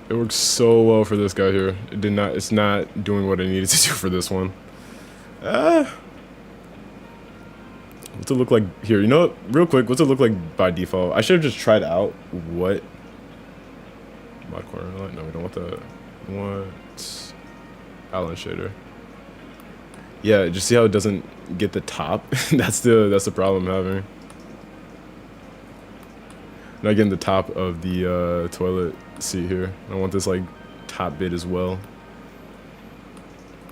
it works so well for this guy here. It did not. It's not doing what I needed to do for this one. What's it look like here? You know what? Real quick, what's it look like by default? I should have just tried out what. Mod corner light? No, we don't want that. What? Outline shader. Yeah, just see how it doesn't get the top. that's the problem I'm having. Not getting the top of the toilet seat here. I want this like top bit as well.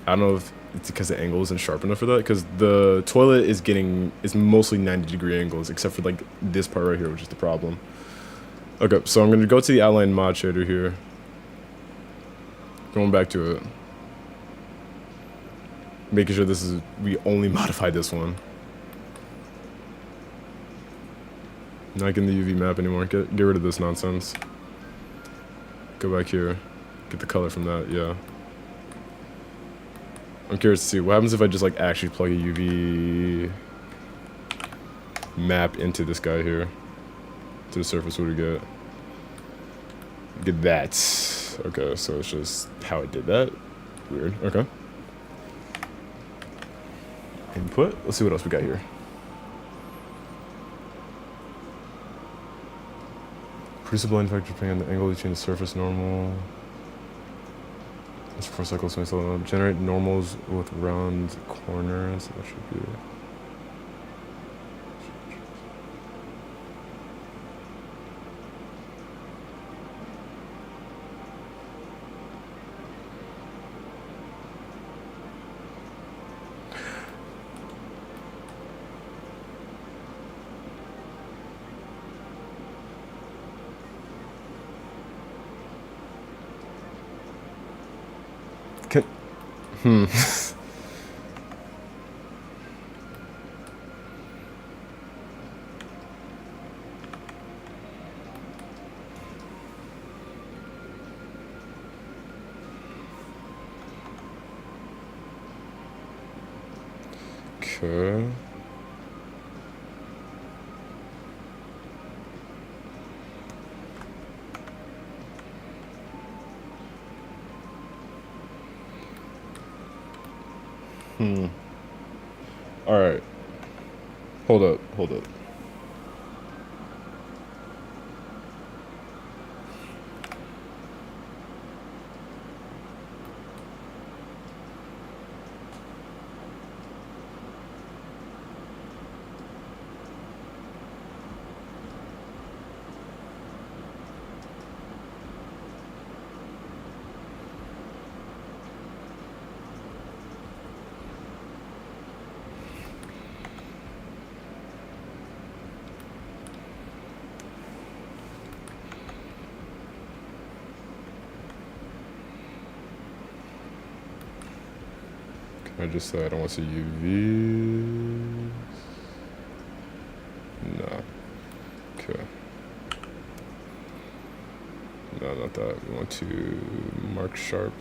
I don't know if it's because the angle isn't sharp enough for that, because the toilet is mostly 90-degree angles except for like this part right here, which is the problem. Okay, so I'm gonna go to the outline mod shader here. Going back to it. Making sure we only modify this one. Not getting the UV map anymore. Get rid of this nonsense. Go back here. Get the color from that, yeah. I'm curious to see what happens if I just like actually plug a UV map into this guy here. To the surface, what do we get? Get that. Okay, so it's just how I did that. Weird, okay. Input, let's see what else we got here. Produce a blind vector depending on the angle between the surface normal. That's 4 cycles, so generate normals with round corners. That should be. Okay. All right. Hold up. I just said I don't want to see UVs. No. Okay. No, not that. We want to mark sharp.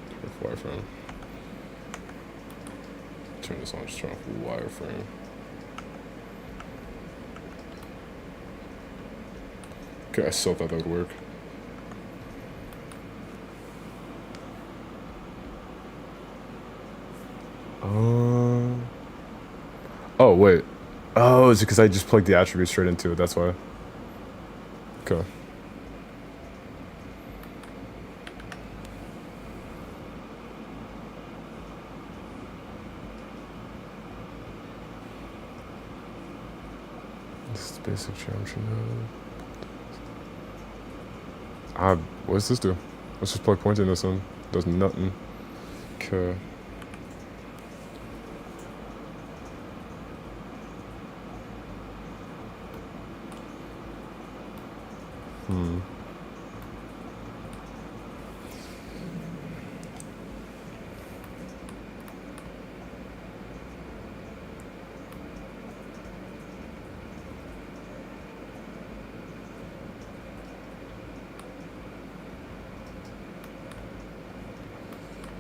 Turn off wireframe. Turn this on, just turn off wireframe. Okay, I still thought that would work. Oh, wait. Oh, it's because I just plugged the attribute straight into it, that's why. Okay. This is basic geometry node. What does this do? Let's just plug point in this one. Does nothing. Okay.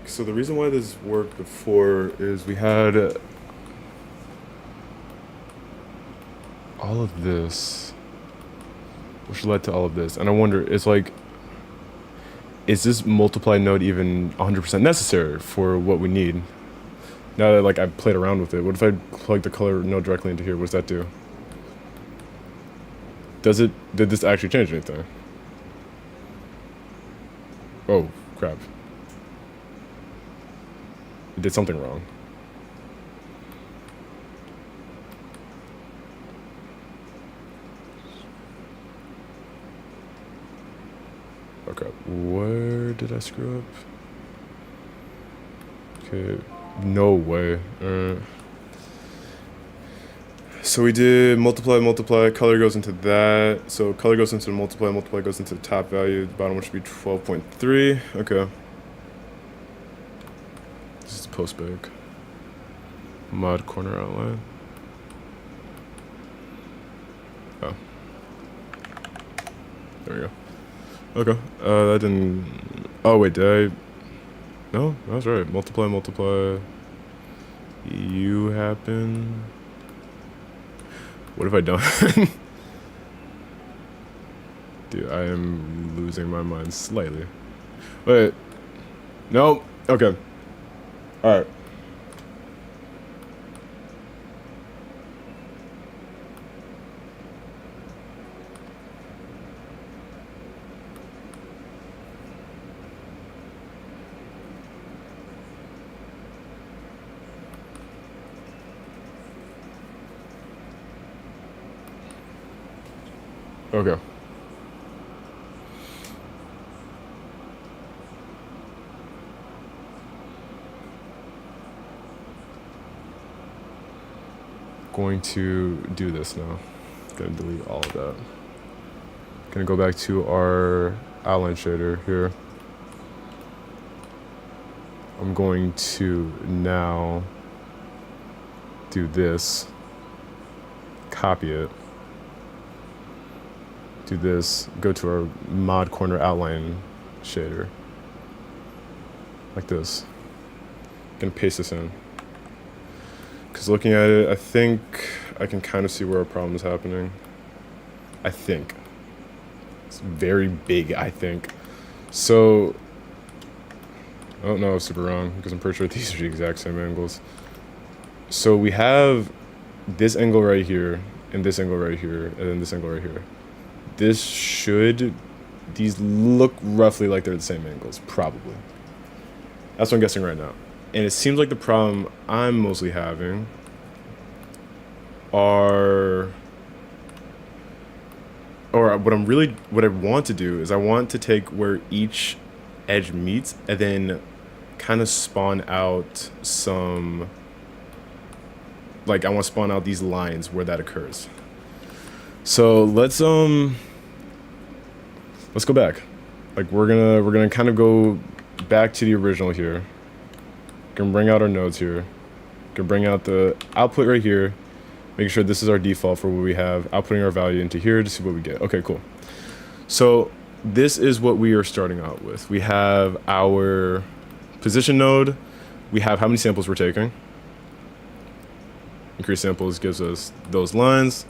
So the reason why this worked before is we had all of this, which led to all of this. And I wonder, it's like, is this multiply node even 100% necessary for what we need? Now that like I've played around with it, what if I plug the color node directly into here? What does that do? Did this actually change anything? Oh, crap. It did something wrong. Okay, where did I screw up? Okay, no way. So we did multiply, color goes into that. So color goes into multiply goes into the top value. The bottom one should be 12.3. Okay. This is post bake. Mod corner outline. Oh. There we go. Okay. That didn't. Oh wait, did I? No, that was right. Multiply. You happen. What have I done? Dude, I am losing my mind slightly. Wait. No. Okay. Alright. Okay. Going to do this now. Gonna delete all of that. Gonna go back to our outline shader here. I'm going to now do this. Copy it. Do this, go to our mod corner outline shader. Like this. Gonna paste this in. Because looking at it, I think I can kind of see where our problem is happening. I think. It's very big, I think. So, I don't know, I was super wrong, because I'm pretty sure these are the exact same angles. So we have this angle right here, and this angle right here, and then this angle right here. These look roughly like they're the same angles, probably. That's what I'm guessing right now. And it seems like the problem I'm mostly having what I want to do is I want to take where each edge meets and then kind of spawn out some, like I want to spawn out these lines where that occurs. So let's go back. Like we're gonna kind of go back to the original here. Gonna bring out our nodes here. Gonna bring out the output right here. Making sure this is our default for what we have. Outputting our value into here to see what we get. Okay, cool. So this is what we are starting out with. We have our position node. We have how many samples we're taking. Increase samples gives us those lines.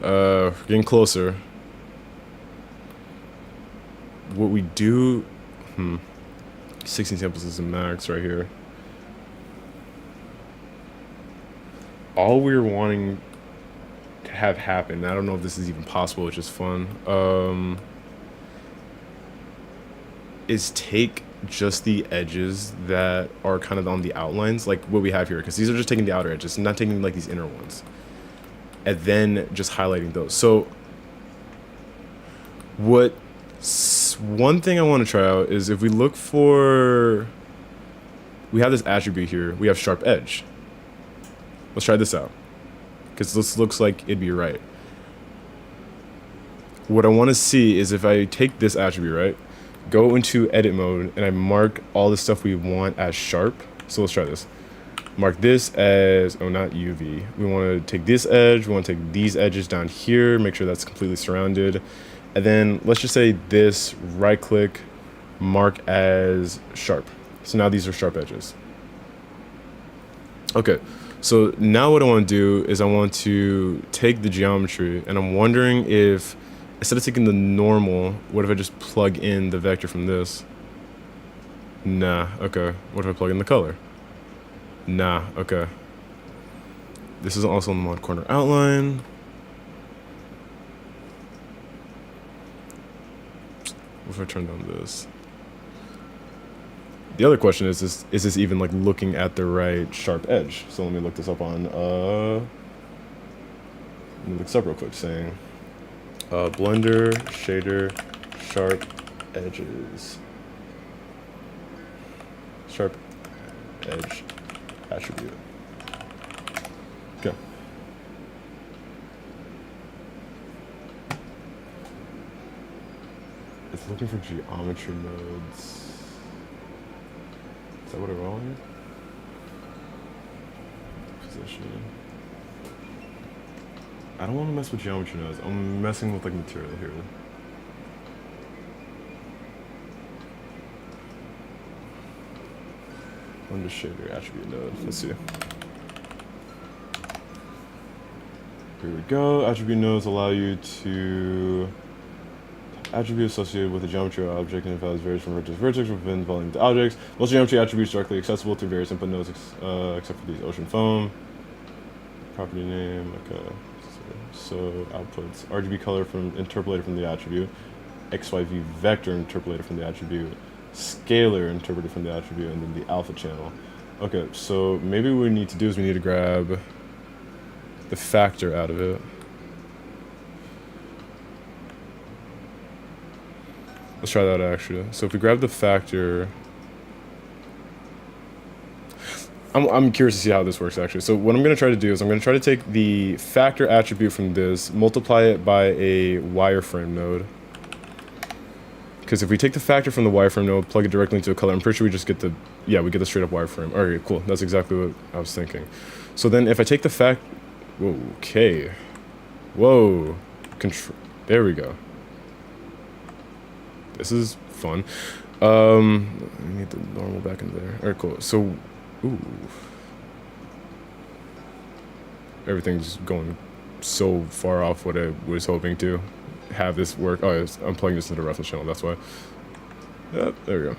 Getting closer. What we do, 16 samples is the max right here. All we're wanting to have happen, I don't know if this is even possible, it's just fun, is take just the edges that are kind of on the outlines, like what we have here, because these are just taking the outer edges, not taking like these inner ones, and then just highlighting those. So one thing I want to try out is if we look for, we have this attribute here, we have sharp edge. Let's try this out, because this looks like it'd be right. What I want to see is if I take this attribute, right, go into edit mode, and I mark all the stuff we want as sharp. So let's try this. Mark this as, oh, not UV. We want to take this edge, we want to take these edges down here, make sure that's completely surrounded. And then let's just say this, right click, mark as sharp. So now these are sharp edges. Okay. So now what I want to do is I want to take the geometry, and I'm wondering if, instead of taking the normal, what if I just plug in the vector from this? Nah, okay. What if I plug in the color? Nah, okay. This is also in the mod corner outline. What if I turn down this? The other question is this even like looking at the right sharp edge? So let me look this up on, let me look this up real quick, saying, Blender, shader, sharp edges. Sharp edge attribute. Okay. It's looking for geometry nodes. Is that what I roll here? Position. I don't want to mess with geometry nodes. I'm messing with like material here. Under shader attribute node. Let's see. Here we go. Attribute nodes allow you to attribute associated with a geometry object and values varies from vertex to vertex within volume to objects. Most geometry attributes directly accessible through various input nodes, except for these ocean foam. Property name, okay. So outputs, RGB color interpolated from the attribute, XYV vector interpolated from the attribute, scalar interpreted from the attribute, and then the alpha channel. Okay, so maybe what we need to do is we need to grab the factor out of it. Let's try that actually. So if we grab the factor, I'm curious to see how this works actually. So what I'm going to try to do is I'm going to try to take the factor attribute from this, multiply it by a wireframe node. Because if we take the factor from the wireframe node, plug it directly into a color, I'm pretty sure we just get the, yeah, we get the straight up wireframe. Alright, cool. That's exactly what I was thinking. So then if I take the whoa, okay. Whoa. There we go. This is fun. Let me get the normal back in there. Alright, cool. So, ooh. Everything's going so far off what I was hoping to have this work. Oh, yes, I'm plugging this into the reference channel, that's why. Yep, there we go.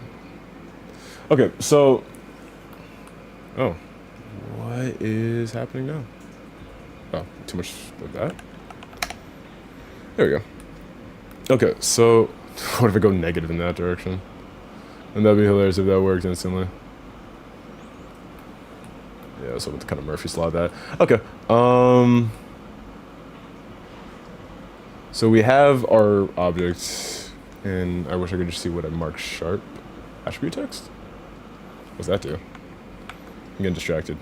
Okay, so, oh, what is happening now? Oh, too much of that. There we go. Okay, so, what if I go negative in that direction? And that'd be hilarious if that worked instantly. Yeah, so with the kind of Murphy's Law of that. Okay, so we have our object, and I wish I could just see what I marked sharp. Attribute text? What's that do? I'm getting distracted.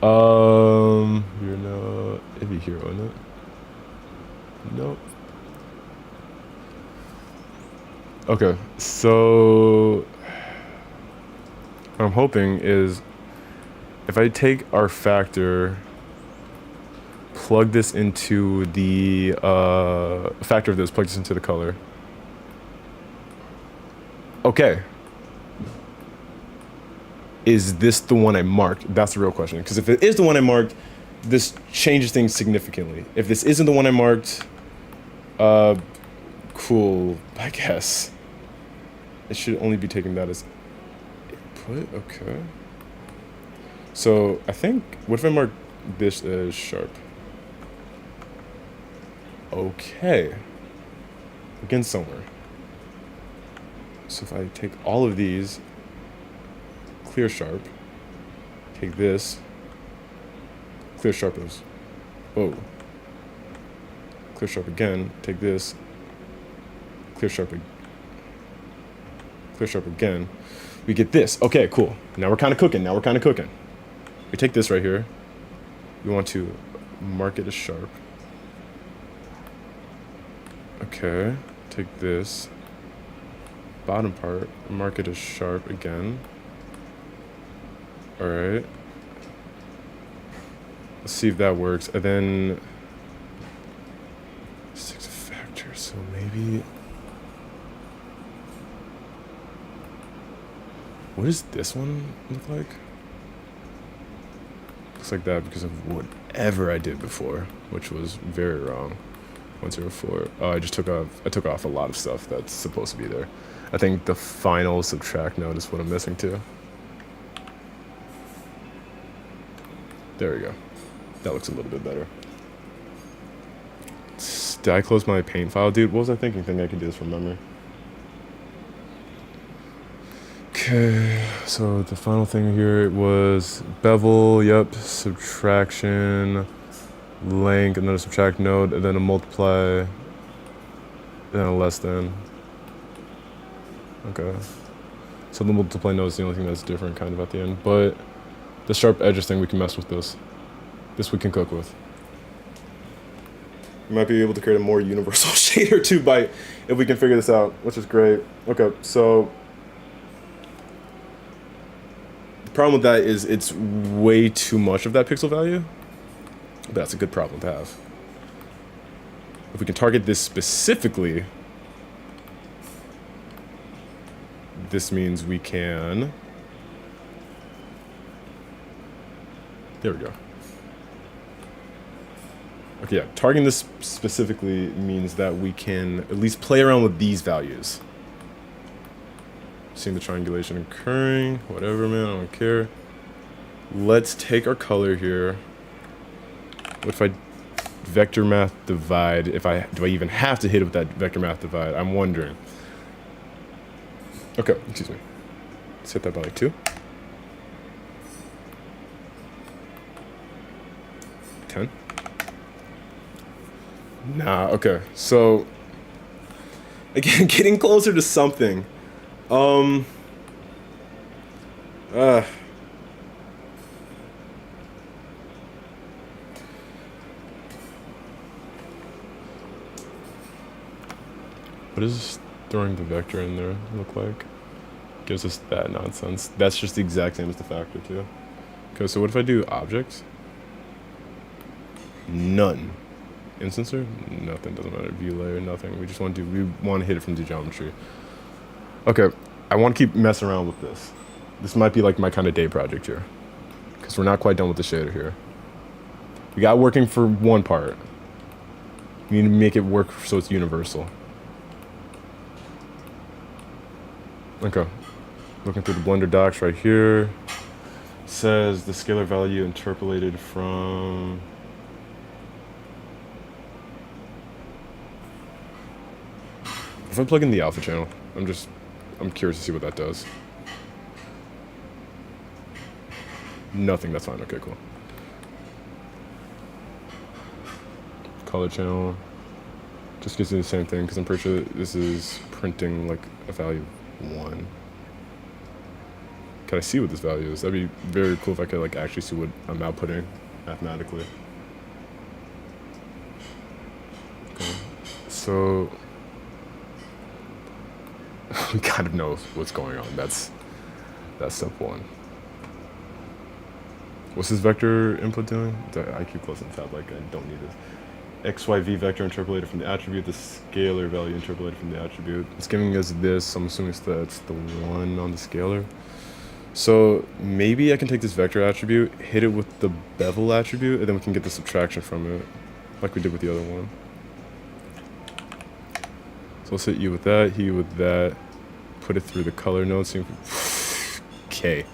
You're no, it'd be hero, isn't it? Nope. Okay, so what I'm hoping is if I take our factor, plug this into the factor of this, plug this into the color. Okay. Is this the one I marked? That's the real question. Because if it is the one I marked, this changes things significantly. If this isn't the one I marked, cool, I guess. It should only be taking that as input, okay. So I think, what if I mark this as sharp? Okay. Again, somewhere. So if I take all of these, clear sharp, take this, clear sharp is, whoa. Clear sharp again, take this, clear sharp again. We get this. Okay, cool. Now we're kind of cooking. We take this right here. We want to mark it as sharp. Okay, take this bottom part, mark it as sharp again. All right. Let's see if that works. And then 6 factors. So maybe. What does this one look like? Looks like that because of whatever I did before, which was very wrong. 104. Oh, I took off a lot of stuff that's supposed to be there. I think the final subtract node is what I'm missing too. There we go. That looks a little bit better. Did I close my paint file, dude? What was I thinking? I can do this from memory. Okay, so the final thing here was bevel, yep, subtraction, length, another subtract node, and then a multiply, then a less than. Okay. So the multiply node is the only thing that's different kind of at the end, but the sharp edges thing, we can mess with this. This we can cook with. We might be able to create a more universal shader too if we can figure this out, which is great. Okay, so the problem with that is it's way too much of that pixel value, but that's a good problem to have. If we can target this specifically, this means we can. There we go. Okay, yeah, targeting this specifically means that we can at least play around with these values. Seeing the triangulation occurring, whatever, man, I don't care. Let's take our color here. What if I vector math divide? Do I even have to hit it with that vector math divide? I'm wondering. Okay, excuse me. Let's hit that by like 2. 10. Nah, okay. So again, getting closer to something. What does throwing the vector in there look like? Gives us that nonsense. That's just the exact same as the factor too. Okay, so what if I do objects? None. Instancer? Nothing, doesn't matter. View layer, nothing. We want to hit it from the geometry. Okay, I want to keep messing around with this. This might be like my kind of day project here, because we're not quite done with the shader here. We got working for one part. We need to make it work so it's universal. Okay, looking through the Blender docs right here. Says the scalar value interpolated from. If I plug in the alpha channel, I'm curious to see what that does. Nothing, that's fine, okay, cool. Color channel, just gives you the same thing, because I'm pretty sure this is printing like a value of 1. Can I see what this value is? That'd be very cool if I could like actually see what I'm outputting mathematically. Okay. So we kind of know what's going on. That's step one. What's this vector input doing? I keep closing the tab like I don't need this. XYV vector interpolated from the attribute, the scalar value interpolated from the attribute. It's giving us this, I'm assuming that's the 1 on the scalar. So maybe I can take this vector attribute, hit it with the bevel attribute, and then we can get the subtraction from it, like we did with the other one. So let's hit you with that, hit you with that, put it through the color node. Okay.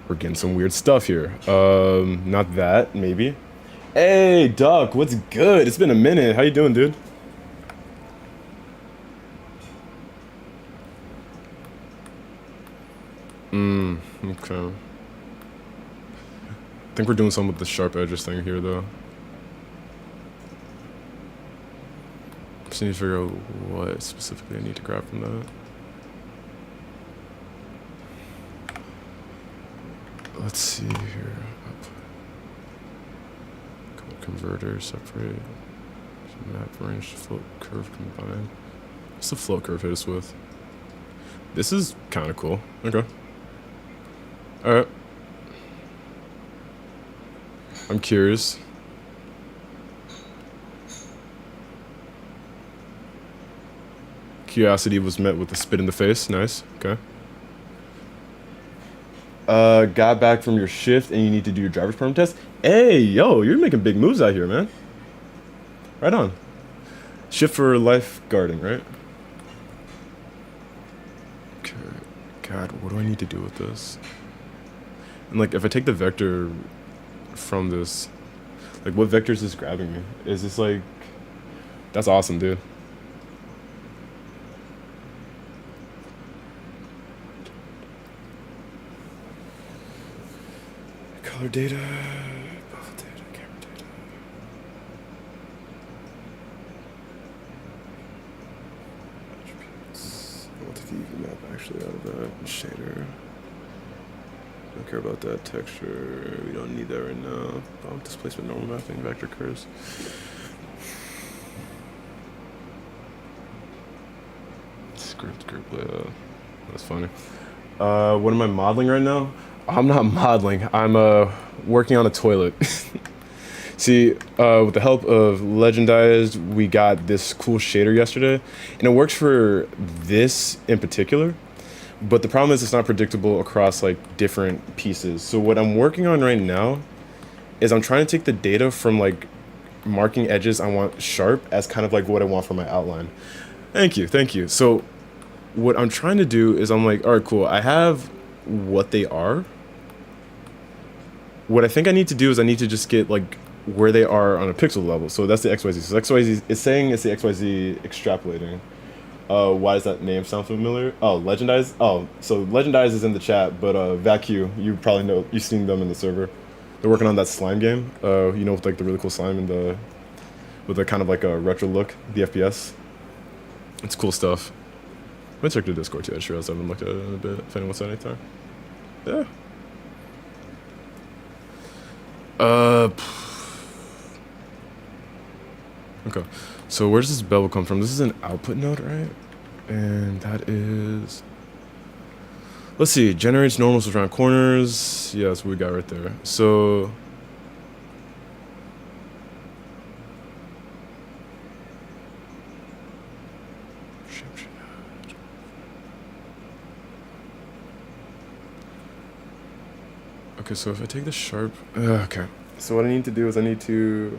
We're getting some weird stuff here. Not that, maybe. Hey, Duck, what's good? It's been a minute. How you doing, dude? Okay. I think we're doing something with the sharp edges thing here, though. Just need to figure out what specifically I need to grab from that. Let's see here. Converter, separate, map range, float curve combine. What's the float curve hit us with? This is kind of cool. Okay. Alright. I'm curious. Curiosity was met with a spit in the face. Nice. Okay. Got back from your shift and you need to do your driver's permit test. Hey, yo, you're making big moves out here, man. Right on. Shift for lifeguarding, right? Okay. God, what do I need to do with this? And like, if I take the vector from this, like, what vector is this grabbing me? Is this like... That's awesome, dude. Color data, buffer data, camera data. Attributes. I want to leave the map actually out of that. Shader. Don't care about that. Texture. We don't need that right now. Displacement, normal mapping, vector curves. Script group layout. That's funny. What am I modeling right now? I'm not modeling. I'm working on a toilet. See, with the help of Legendized, we got this cool shader yesterday, and it works for this in particular. But the problem is it's not predictable across like different pieces. So what I'm working on right now is I'm trying to take the data from like marking edges I want sharp as kind of like what I want for my outline. Thank you, thank you. So what I'm trying to do is I'm like, all right, cool. I have what they are. What I think I need to do is I need to just get like where they are on a pixel level. So that's the XYZ. So XYZ is saying it's the XYZ extrapolating. Why does that name sound familiar? Oh, Legendize? Oh, so Legendize is in the chat, but VacU, you probably know, you've seen them in the server. They're working on that slime game. You know, with like the really cool slime and with a kind of like a retro look, the FPS. It's cool stuff. I'm gonna check the Discord too. I sure I haven't looked at it in a bit. If anyone said anything. Yeah. Okay, so where does this bevel come from? This is an output node, right? And that is... Let's see, generates normals around corners. Yeah, that's what we got right there. So... Okay, so if I take the sharp... okay. So what I need to do is I need to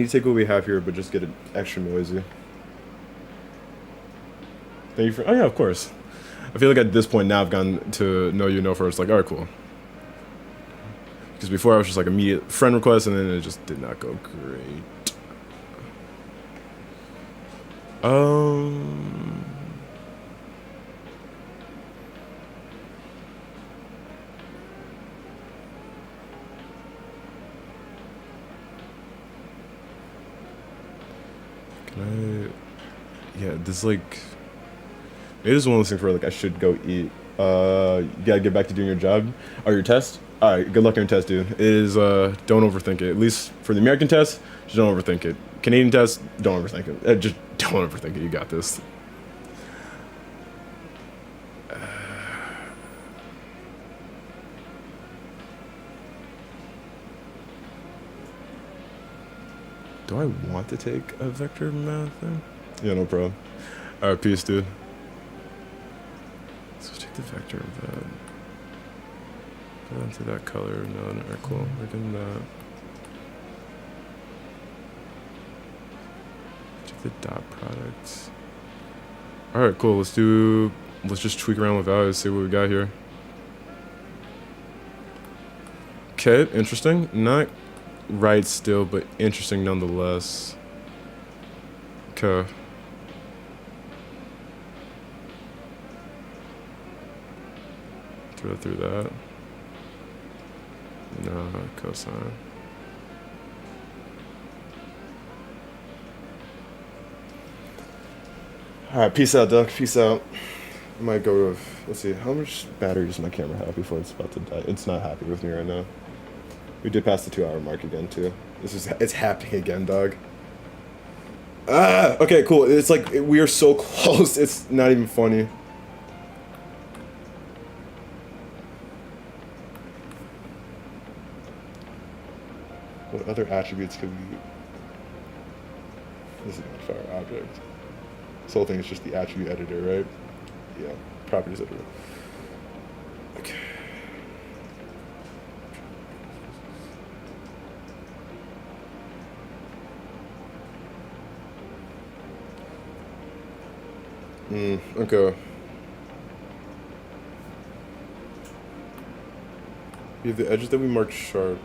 take what we have here, but just get it extra noisy. Thank you for... Oh yeah, of course. I feel like at this point now I've gotten to know you know first. Like, alright, cool. Because before I was just like immediate friend request, and then it just did not go great. Yeah, this like... Maybe this is one of those things where like I should go eat. You gotta get back to doing your job or your test. All right, good luck on your test, dude. It is don't overthink it. At least for the American test, just don't overthink it. Canadian test, don't overthink it. Just don't overthink it. You got this. Do I want to take a vector math thing? Yeah, no problem. All right, peace, dude. So take the vector of that. Put it into that color. No, alright, cool. We're doing that. Take the dot products. All right, cool. Let's just tweak around with values, see what we got here. Okay, interesting. Not right still, but interesting nonetheless. Okay. Throw it through that. No, cosine. Alright, peace out, Duck. Peace out. I might go with, let's see, how much battery does my camera have before it's about to die? It's not happy with me right now. We did pass the 2-hour mark again, too. It's happening again, dog. Ah, okay, cool. It's like, we are so close, it's not even funny. What other attributes could we... This is not fire object. This whole thing is just the attribute editor, right? Yeah, properties editor. Okay. Okay. We have the edges that we marked sharp.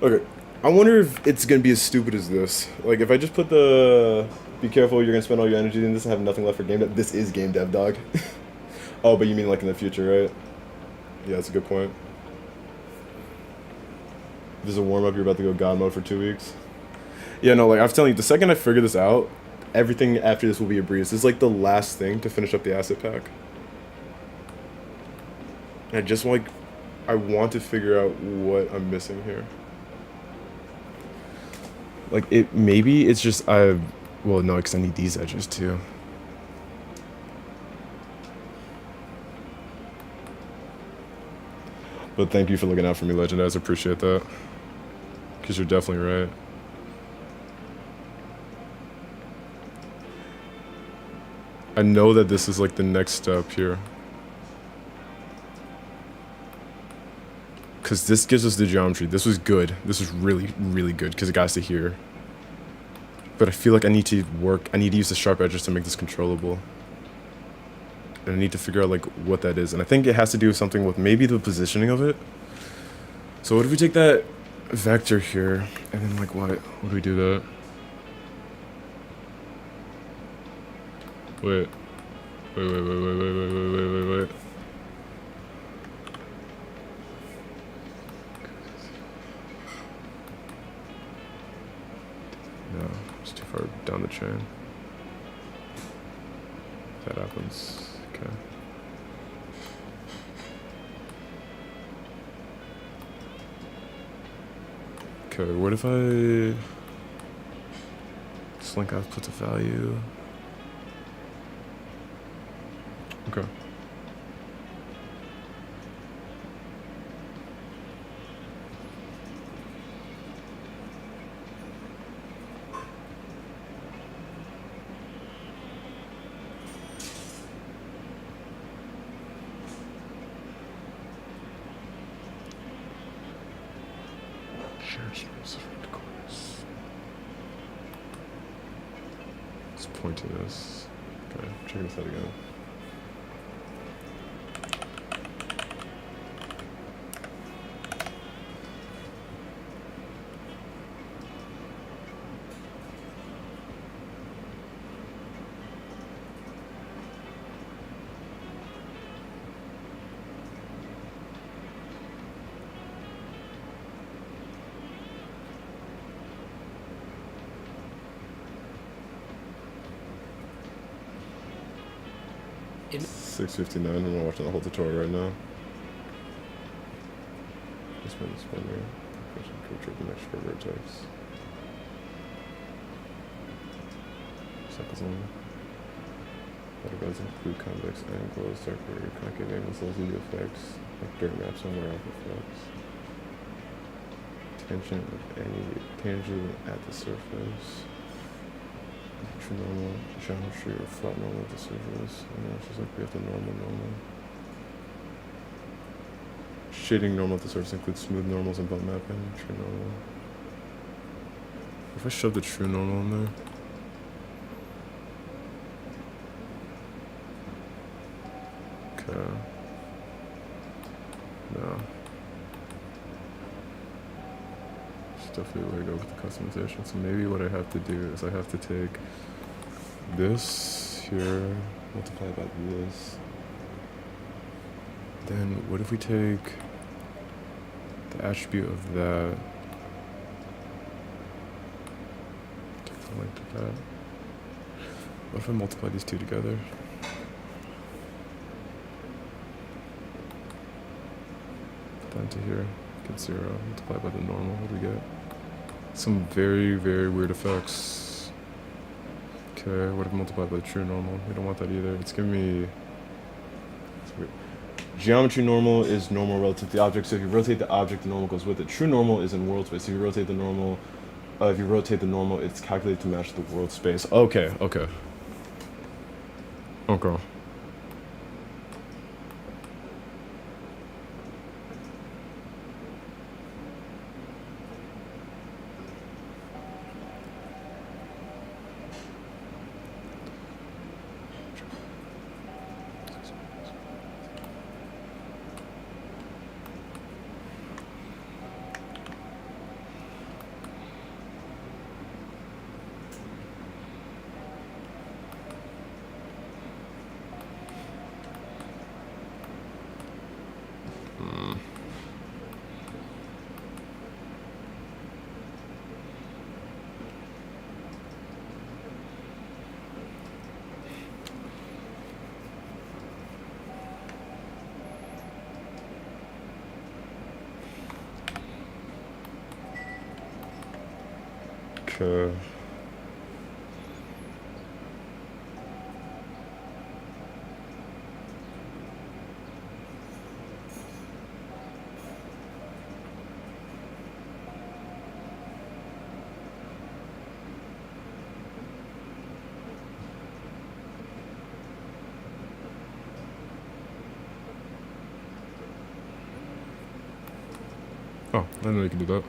Okay, I wonder if it's gonna be as stupid as this. Like, if I just put the... Be careful, you're gonna spend all your energy in this and have nothing left for game dev. This is game dev, dog. Oh, but you mean like in the future, right? Yeah, that's a good point. This is a warm-up, you're about to go God mode for 2 weeks. Yeah, no, like, I was telling you, the second I figure this out, everything after this will be a breeze. This is like the last thing to finish up the asset pack. And I just like... I want to figure out what I'm missing here. Like, maybe it's just, well, no, because I need these edges, too. But thank you for looking out for me, Legend. I appreciate that. Because you're definitely right. I know that this is, like, the next step here. Because this gives us the geometry. This was good. This was really, really good because it got us to here. But I feel like I need to use the sharp edges to make this controllable. And I need to figure out, like, what that is. And I think it has to do with something with maybe the positioning of it. So what if we take that vector here, and then, like, what do we do that? Wait. No, it's too far down the chain. That happens. Okay. Okay, what if I slink output to value? Okay. Shared space of red corners. It's pointing this. Okay, checking this out again. 6:59. I'm watching the whole tutorial right now. This one's funny. Capture the next vertex. Cycles on. Photographs include convex angles, circular, concave angles, those are the effects, like dirt maps and wear off effects. Tension of any tangent at the surface. True normal, geometry, or flat normal at the surface. And it's just like we have the normal. Shading normal at the surface includes smooth normals and bump mapping. True normal. If I shove the true normal in there. Okay. No. It's definitely the way to go with the customization. So maybe what I have to do is I have to take this here, multiply by this. Then what if we take the attribute of that, take the length of that. What if I multiply these two together? Put that into here, get 0, multiply by the normal, what do we get? Some very, very weird effects. Okay, what if I multiply by the true normal? We don't want that either. It's giving me... It's weird. Geometry normal is normal relative to the object, so if you rotate the object, the normal goes with it. True normal is in world space. If you rotate the normal, it's calculated to match the world space. Okay. Okay. Okay. Oh, I didn't know you could do that.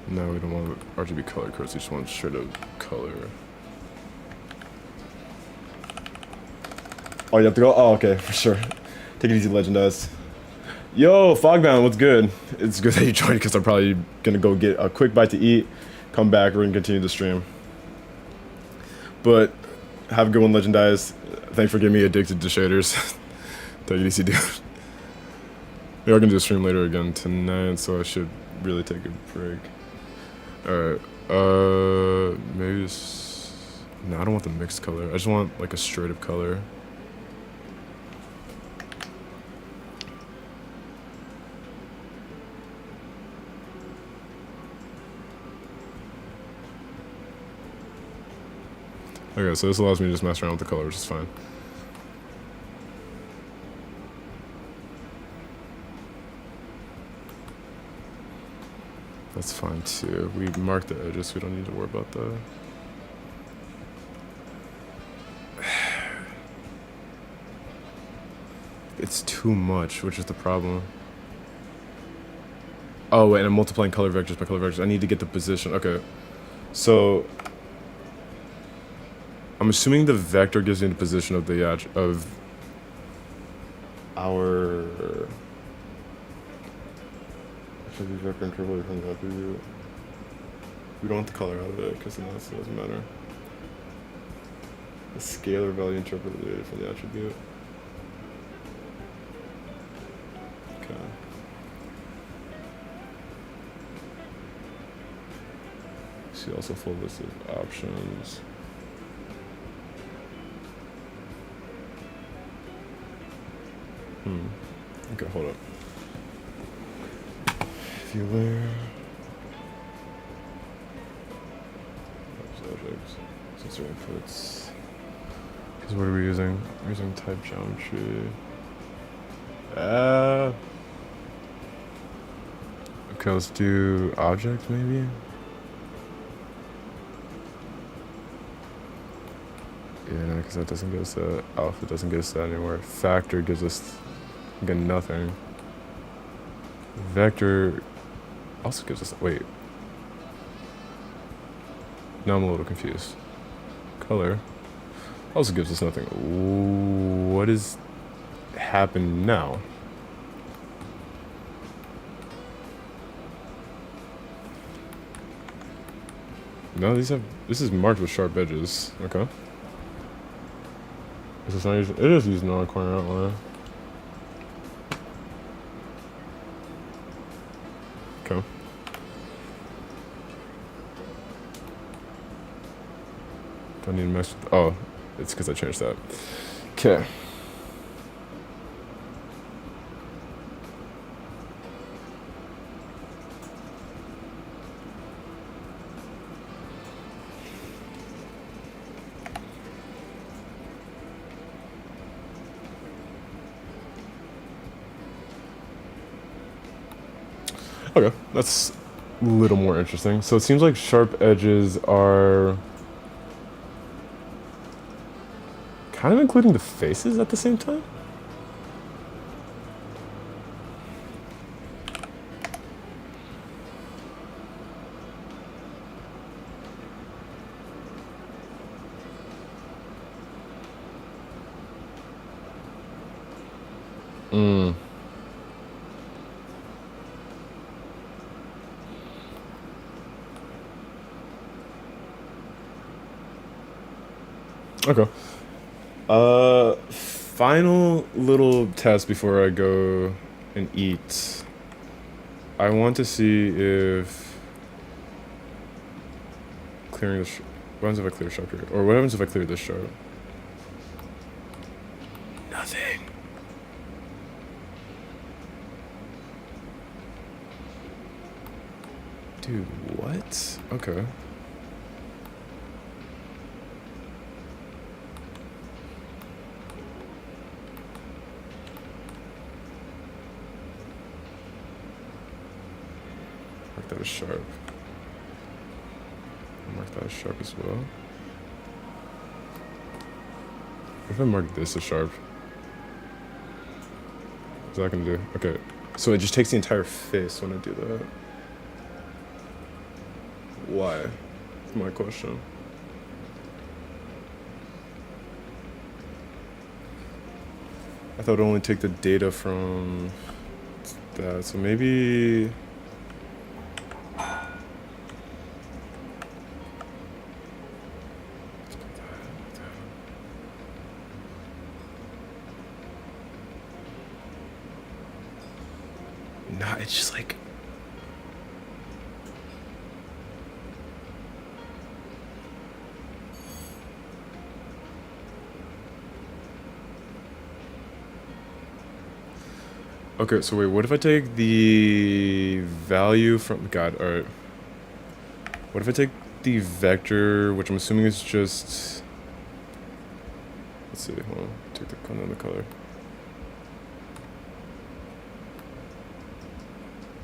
No, we don't want RGB color codes, we just want straight up color. Oh, you have to go? Oh, okay, for sure. Take it easy, Legendize. Yo, Fogbound, what's good? It's good that you joined because I'm probably gonna go get a quick bite to eat, come back, we're gonna continue the stream. But have a good one, Legendize. Thanks for getting me addicted to shaders. Take it easy, dude. We are gonna do a stream later again tonight, so I should really take a break. Alright, maybe this... No, I don't want the mixed color. I just want, like, a straight up color. Okay, so this allows me to just mess around with the color, which is fine. That's fine too. We marked the edges, so we don't need to worry about that. It's too much, which is the problem. Oh wait, and I'm multiplying color vectors by color vectors. I need to get the position. Okay, so I'm assuming the vector gives me the position of the of our. Should be vector interpolated from the attribute. We don't want the color out of it because then that doesn't matter. The scalar value interpolated from the attribute. Okay. See also full list of options. Okay, hold up. View layer. Objects. Sensor inputs. Because what are we using? We're using type geometry. Okay, let's do object maybe. Yeah, because that doesn't give us that. Alpha doesn't give us that anymore. Factor gives us, again, nothing. Vector also gives us, wait. Now I'm a little confused. Color also gives us nothing. Ooh, what is happened now? No, these have, this is marked with sharp edges. Okay. This is not using, it is using non-corner outline. Okay. Do I need to mess with, oh, it's because I changed that. Okay. Okay, that's a little more interesting. So it seems like sharp edges are kind of including the faces at the same time? Okay. Final little test before I go and eat. I want to see if clearing this. What happens if I clear sharp here? Or what happens if I clear this sharp? Nothing. Dude, what? Okay. Mark that as sharp. Mark that as sharp as well. If I mark this as sharp, what's that gonna do? Okay, so it just takes the entire face when I do that. Why? That's my question. I thought it would only take the data from that, so maybe. Nah, it's just like. Okay, so wait, what if I take the value from, God, alright. What if I take the vector, which I'm assuming is just, let's see, hold on, take another color.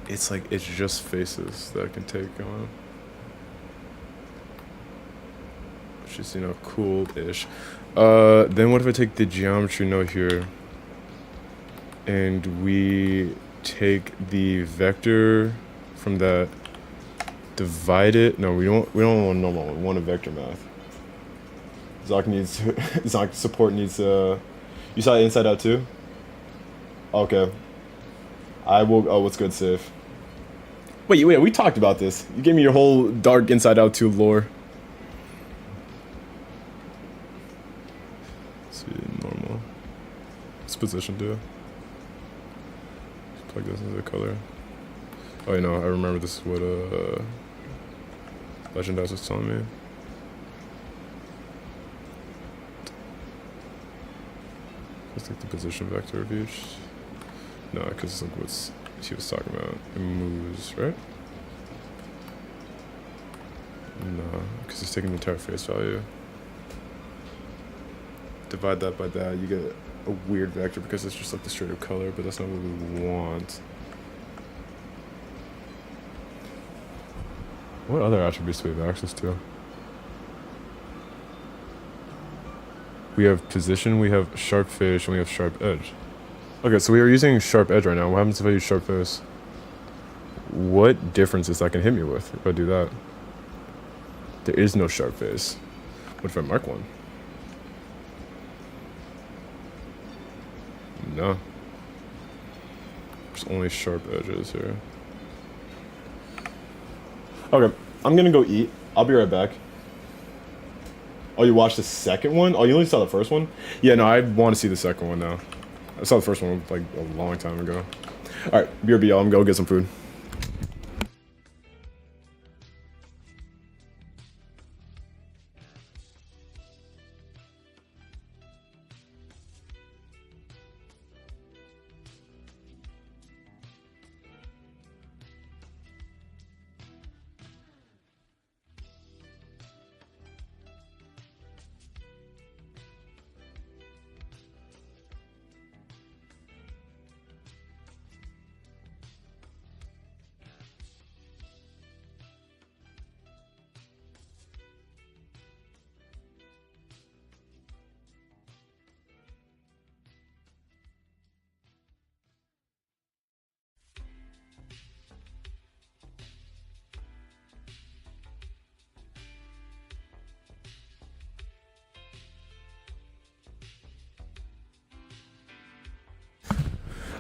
It's like, it's just faces that I can take on. Which is, you know, cool-ish. Then what if I take the geometry node here, and we take the vector from that, divide it. No, we don't want normal. We want a vector math. Zoc needs Zoc support needs you saw it inside out too? Okay. I will. Oh, what's good, Sif? Wait, we talked about this. You gave me your whole dark inside out 2 lore. Let's see, normal. What's position do? Plug this into the color. Oh, you know, I remember this is what Legend House was telling me. Let's take the position vector of each. No, because it's like what he was talking about. It moves, right? No, because it's taking the entire face value. Divide that by that, you get a weird vector because it's just like the straight up color, but that's not what we want. What other attributes do we have access to? We have position, we have sharp face, and we have sharp edge. Okay, so we are using sharp edge right now. What happens if I use sharp face? What difference is that can hit me with if I do that? There is no sharp face. What if I mark one? No. There's only sharp edges here. Okay, I'm gonna go eat. I'll be right back. Oh, you watched the second one? Oh, you only saw the first one? Yeah, no, I want to see the second one now. I saw the first one like a long time ago. Alright, BRB, I'm gonna go get some food.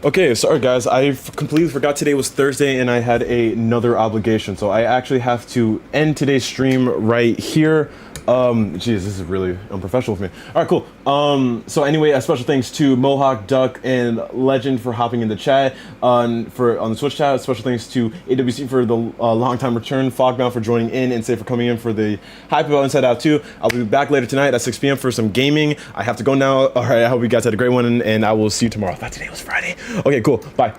Okay, sorry guys, I completely forgot today was Thursday and I had another obligation, so I actually have to end today's stream right here. Geez, this is really unprofessional for me. All right, cool. So anyway, a special thanks to Mohawk, Duck, and Legend for hopping in the chat on the Twitch chat. Special thanks to AWC for the long time return, Fogbound for joining in, and Say for coming in for the Hype About Inside Out 2. I'll be back later tonight at 6 p.m. for some gaming. I have to go now. All right, I hope you guys had a great one, and I will see you tomorrow. I thought today was Friday. Okay, cool. Bye.